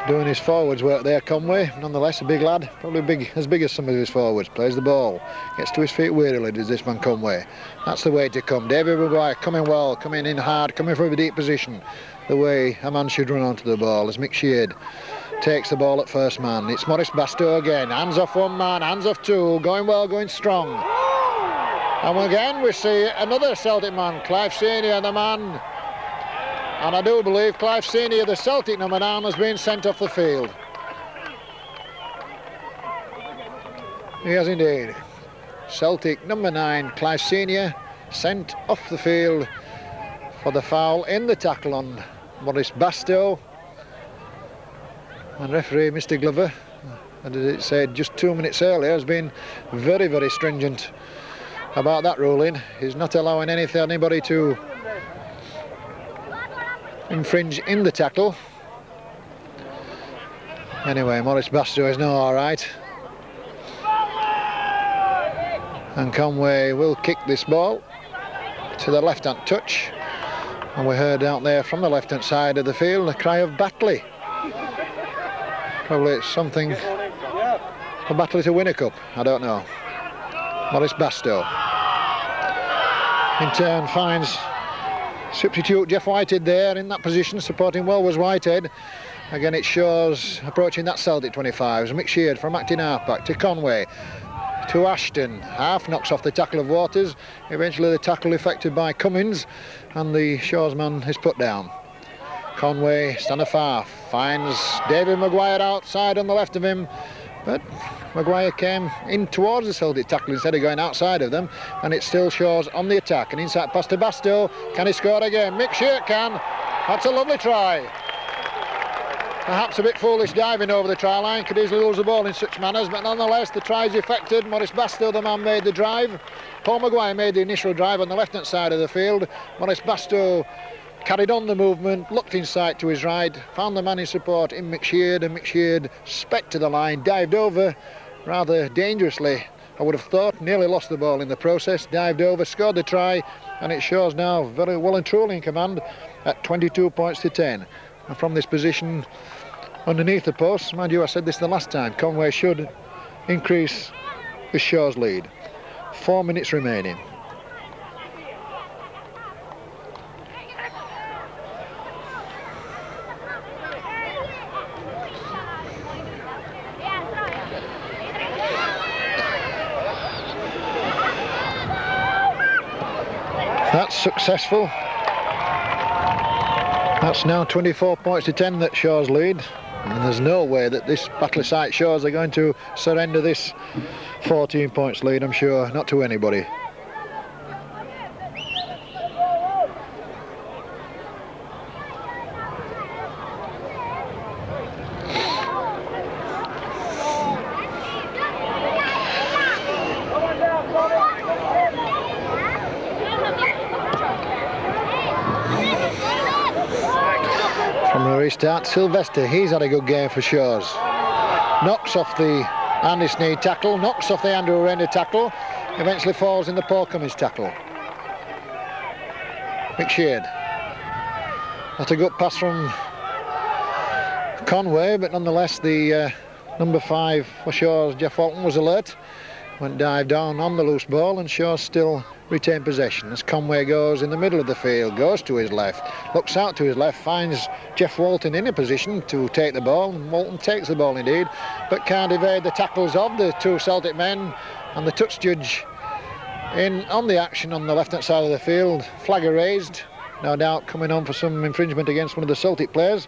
doing his forwards work there. Conway, nonetheless, a big lad, probably as big as some of his forwards. Plays the ball, gets to his feet wearily, does this man Conway. That's the way to come. David Maguire coming well, coming in hard, coming from a deep position. The way a man should run onto the ball as Mick Sheard takes the ball at first man. It's Maurice Bastow again. Hands off one man, hands off two. Going well, going strong. And again we see another Celtic man, Clive Senior, the man. And I do believe Clive Senior, the Celtic number 9, has been sent off the field. He has indeed. Celtic number 9, Clive Senior, sent off the field for the foul in the tackle on Maurice Bastow. And referee Mr. Glover, as it said just 2 minutes earlier, has been very, very stringent about that ruling. He's not allowing anybody to infringe in the tackle. Anyway, Maurice Bastow is now all right. And Conway will kick this ball to the left-hand touch. And we heard out there from the left-hand side of the field a cry of Batley. Probably it's something for Batley to win a cup, I don't know. Maurice Bastow in turn finds substitute Jeff Whitehead there in that position, supporting well was Whitehead. Again it shows approaching that Celtic 25. Mick Sheard from acting half-back to Conway. To Ashton, half knocks off the tackle of Waters, eventually the tackle effected by Cummins, and the Shaw's man is put down. Conway, stand afar, finds David Maguire outside on the left of him, but Maguire came in towards the Celtic tackle instead of going outside of them, and it still Shaw's on the attack, and inside pass to Bastow. Can he score again? Mick Sheard can. That's a lovely try. Perhaps a bit foolish diving over the try line, could easily lose the ball in such manners, but nonetheless the try is effected. Maurice Bastow, the man, made the drive. Paul Maguire made the initial drive on the left-hand side of the field. Maurice Bastow carried on the movement, looked inside to his right, found the man in support in Mick Sheard, and Mick Sheard sped to the line, dived over rather dangerously, I would have thought, nearly lost the ball in the process, dived over, scored the try, and it shows now very well and truly in command at 22 points to 10. And from this position underneath the post, mind you, I said this the last time, Conway should increase the Shaw's lead. 4 minutes remaining. That's successful. That's now 24 points to 10 that Shaw's lead, and there's no way that this Batley side Shaw's are going to surrender this 14 points lead, I'm sure, not to anybody. Restart. Sylvester, he's had a good game for Shaw's. Knocks off the Andy Sneed tackle, knocks off the Andrew Render tackle, eventually falls in the Paul Cummins tackle. Mick Sheard. That's a good pass from Conway, but nonetheless the number 5 for Shaw's, Jeff Walton, was alert. Went dive down on the loose ball, and Shaw still retained possession as Conway goes in the middle of the field, goes to his left, looks out to his left, finds Jeff Walton in a position to take the ball, and Walton takes the ball indeed, but can't evade the tackles of the two Celtic men, and the touch judge in on the action on the left-hand side of the field. Flag raised, no doubt coming on for some infringement against one of the Celtic players.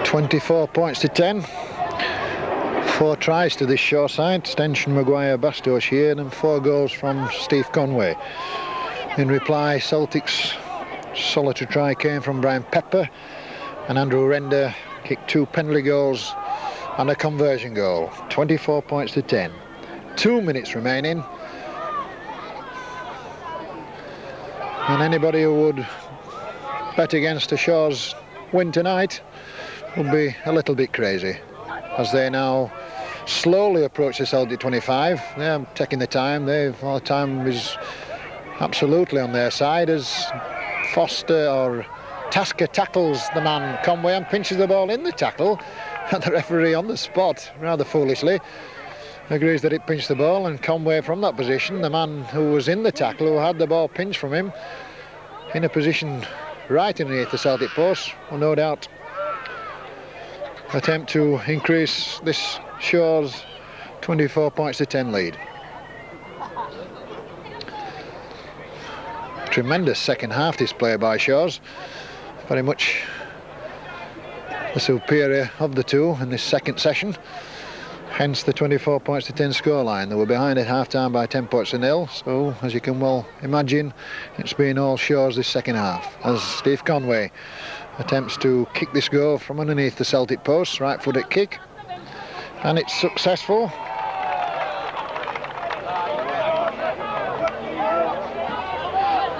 .24 points to 10. 4 tries to this Shaw side. Stenson, Maguire, Bastow, Sheard, and 4 goals from Steve Conway. In reply, Celtic's solitary try came from Brian Pepper, and Andrew Render kicked 2 penalty goals and a conversion goal. 24 points to 10. 2 minutes remaining. And anybody who would bet against the Shaw's win tonight will be a little bit crazy, as they now slowly approach the Celtic 25. They're taking the time. All the time is absolutely on their side as Foster or Tasker tackles the man Conway and pinches the ball in the tackle, and the referee on the spot, rather foolishly, agrees that it pinched the ball, and Conway from that position, the man who was in the tackle, who had the ball pinched from him, in a position right underneath the Celtic post, will no doubt attempt to increase this Shaw's 24 points to 10 lead. Tremendous second half display by Shaw's, very much the superior of the two in this second session. Hence the 24 points to 10 scoreline. They were behind at half-time by 10 points to 0. So, as you can well imagine, it's been all Shaw's this second half. As Steve Conway attempts to kick this goal from underneath the Celtic post, right-footed kick, and it's successful.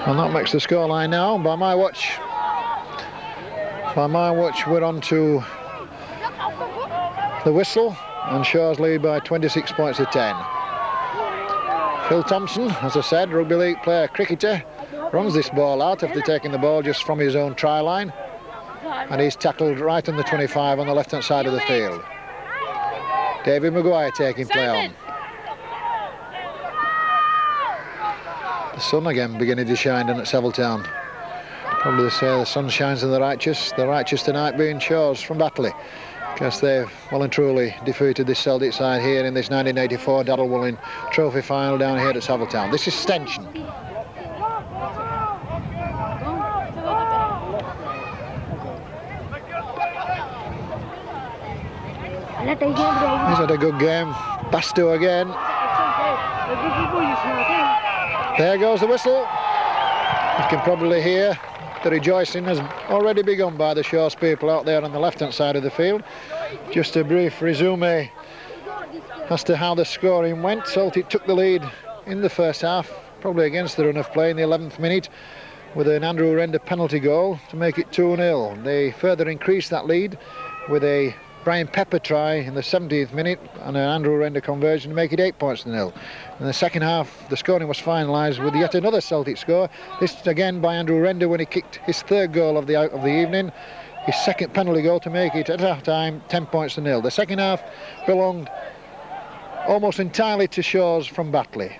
And that makes the scoreline now. By my watch, we're on to the whistle, and Shaw's lead by 26 points to 10. Phil Thompson, as I said, rugby league player, cricketer, runs this ball out after taking the ball just from his own try line, and he's tackled right on the 25 on the left-hand side of the field. David Maguire taking play on. The sun again beginning to shine down at Sevilletown. Probably they say the sun shines in the righteous tonight being Shaw's from Batley, because they've well and truly defeated this Celtic side here in this 1984 Daryl Woollin Trophy final down here at Sevilletown. This is Stenchen. He's had a good game. Basto again. There goes the whistle. You can probably hear the rejoicing has already begun by the Shaw's people out there on the left-hand side of the field. Just a brief resume as to how the scoring went. Celtic took the lead in the first half, probably against the run of play in the 11th minute, with an Andrew Render penalty goal to make it 2-0. They further increased that lead with a Brian Pepper try in the 17th minute and an Andrew Render conversion to make it 8 points to 0. In the second half, the scoring was finalised with yet another Celtic score. This again by Andrew Render when he kicked his third goal of the evening, his second penalty goal to make it at half time 10 points to 0. The second half belonged almost entirely to Shaw's from Batley.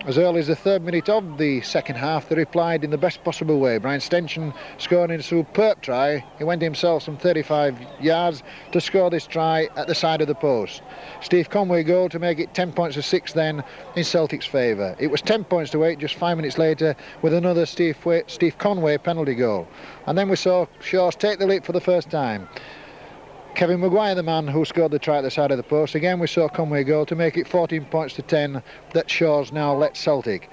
As early as the 3rd minute of the second half, they replied in the best possible way. Brian Stenchen scoring a superb try. He went himself some 35 yards to score this try at the side of the post. Steve Conway goal to make it 10 points to 6 then in Celtic's favour. It was 10 points to 8 just 5 minutes later with another Steve Conway penalty goal. And then we saw Shaw's take the lead for the first time. Kevin Maguire, the man who scored the try at the side of the post. Again, we saw Conway goal to make it 14 points to 10 that Shaw's now led Celtic.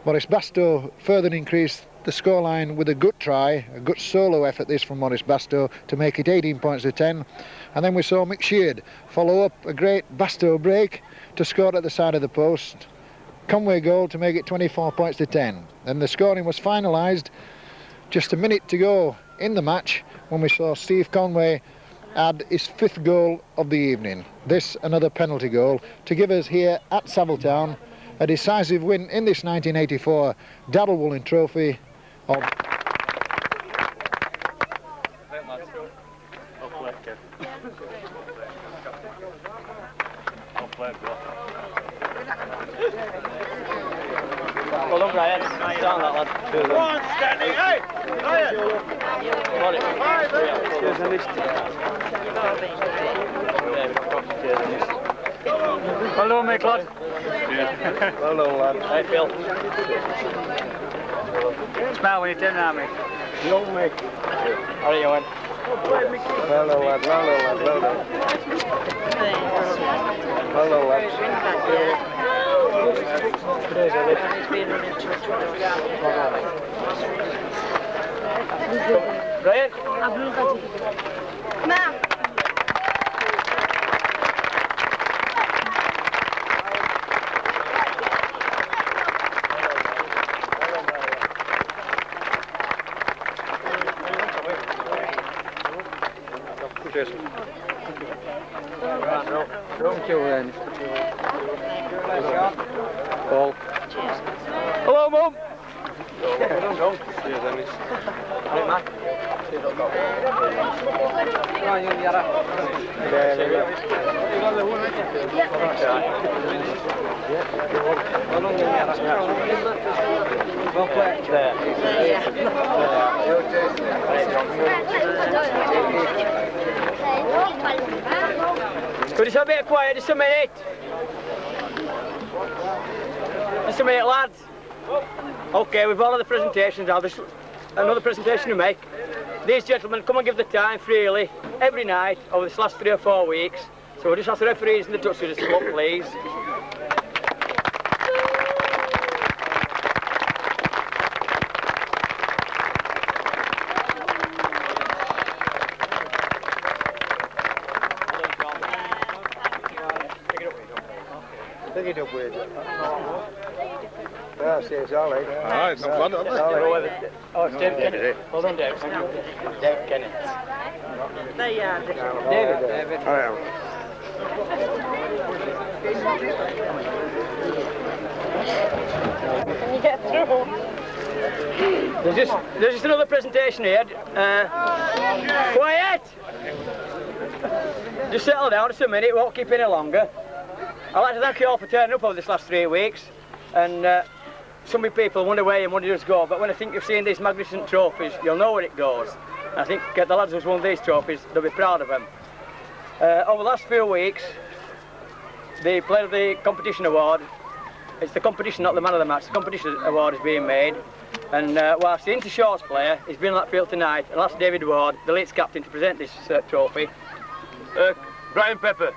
Maurice Basto further increased the scoreline with a good try, a good solo effort this from Maurice Basto to make it 18 points to 10. And then we saw Mick Sheard follow up a great Basto break to score at the side of the post. Conway goal to make it 24 points to 10. And the scoring was finalised just a minute to go in the match when we saw Steve Conway add his 5th goal of the evening. This another penalty goal to give us here at Sevilletown a decisive win in this 1984 Daryl Woollin Trophy of Well done, Brian. Nice down that lad. Go on, standing, hey! Brian! Well done, mate, lad. Well done, lad. Hey, Phil. Smile when you turn around, mate. No, mate. How are you going? Well done, lad. Well done, lad. Well done. Well done, lad. Brian? Paul. Hello, Mum. Cheers, Dennis. Right, Matt. Well played. Could you be a bit quiet just a minute? Just a minute, lads. Okay, we've all of the presentations. I'll just another presentation to make. These gentlemen come and give the time freely every night over this last 3 or 4 weeks. So So we'll just ask the referees and the touchers to come up, please. Pick it up with you. Yeah, see, it's all right. Ah, it's not bad, is it? Oh, it's Dave Kennett. Hold on, Dave. Dave Kennett. There you are. David. All right. Can you get through? There's just another presentation here. Quiet! Just settle down just a minute, won't keep any longer. I'd like to thank you all for turning up over this last 3 weeks. And some people wonder where your money does go, but when I think you've seen these magnificent trophies, you'll know where it goes. And I think the lads who's won these trophies, they'll be proud of them. Over the last few weeks, the Player of the Competition Award, it's the competition, not the man of the match, the competition award is being made. And whilst the inter-shorts player is being on that field tonight, and that's David Ward, the Leeds captain, to present this trophy. Brian Pepper.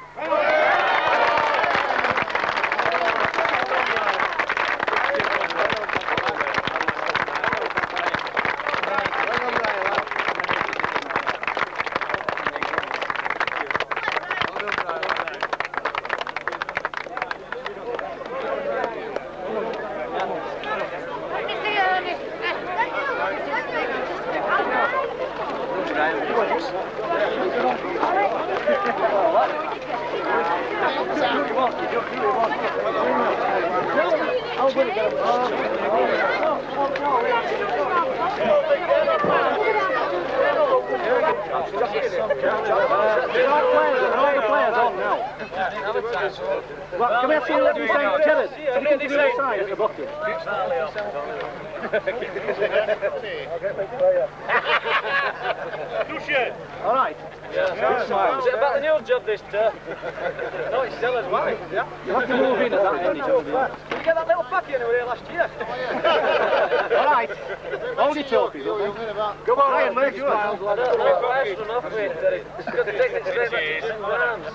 Well, can we have some of these signs together? Somebody can do the sign at the bucket. All right. Is it about the news job this turn? No, it's still as well. Yeah. You have to move in at that end. Did you get that little packy anywhere here last year? All right. Hold your trophies. Come on, Ryan, make yours. I don't know if enough of it. It's got to take it straight back to St. Barnes.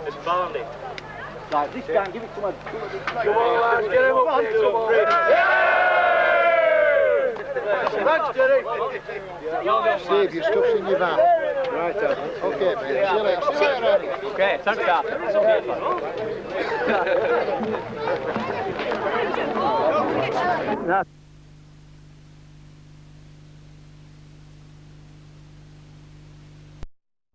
It's Barney. Right, this time give it to my... Come on, lads, get him up there. Come on. Thanks, Jerry. Steve, your stuff's in your van. Right, okay, mate. See you later. See you later. Okay, thanks, Arthur. It's okay.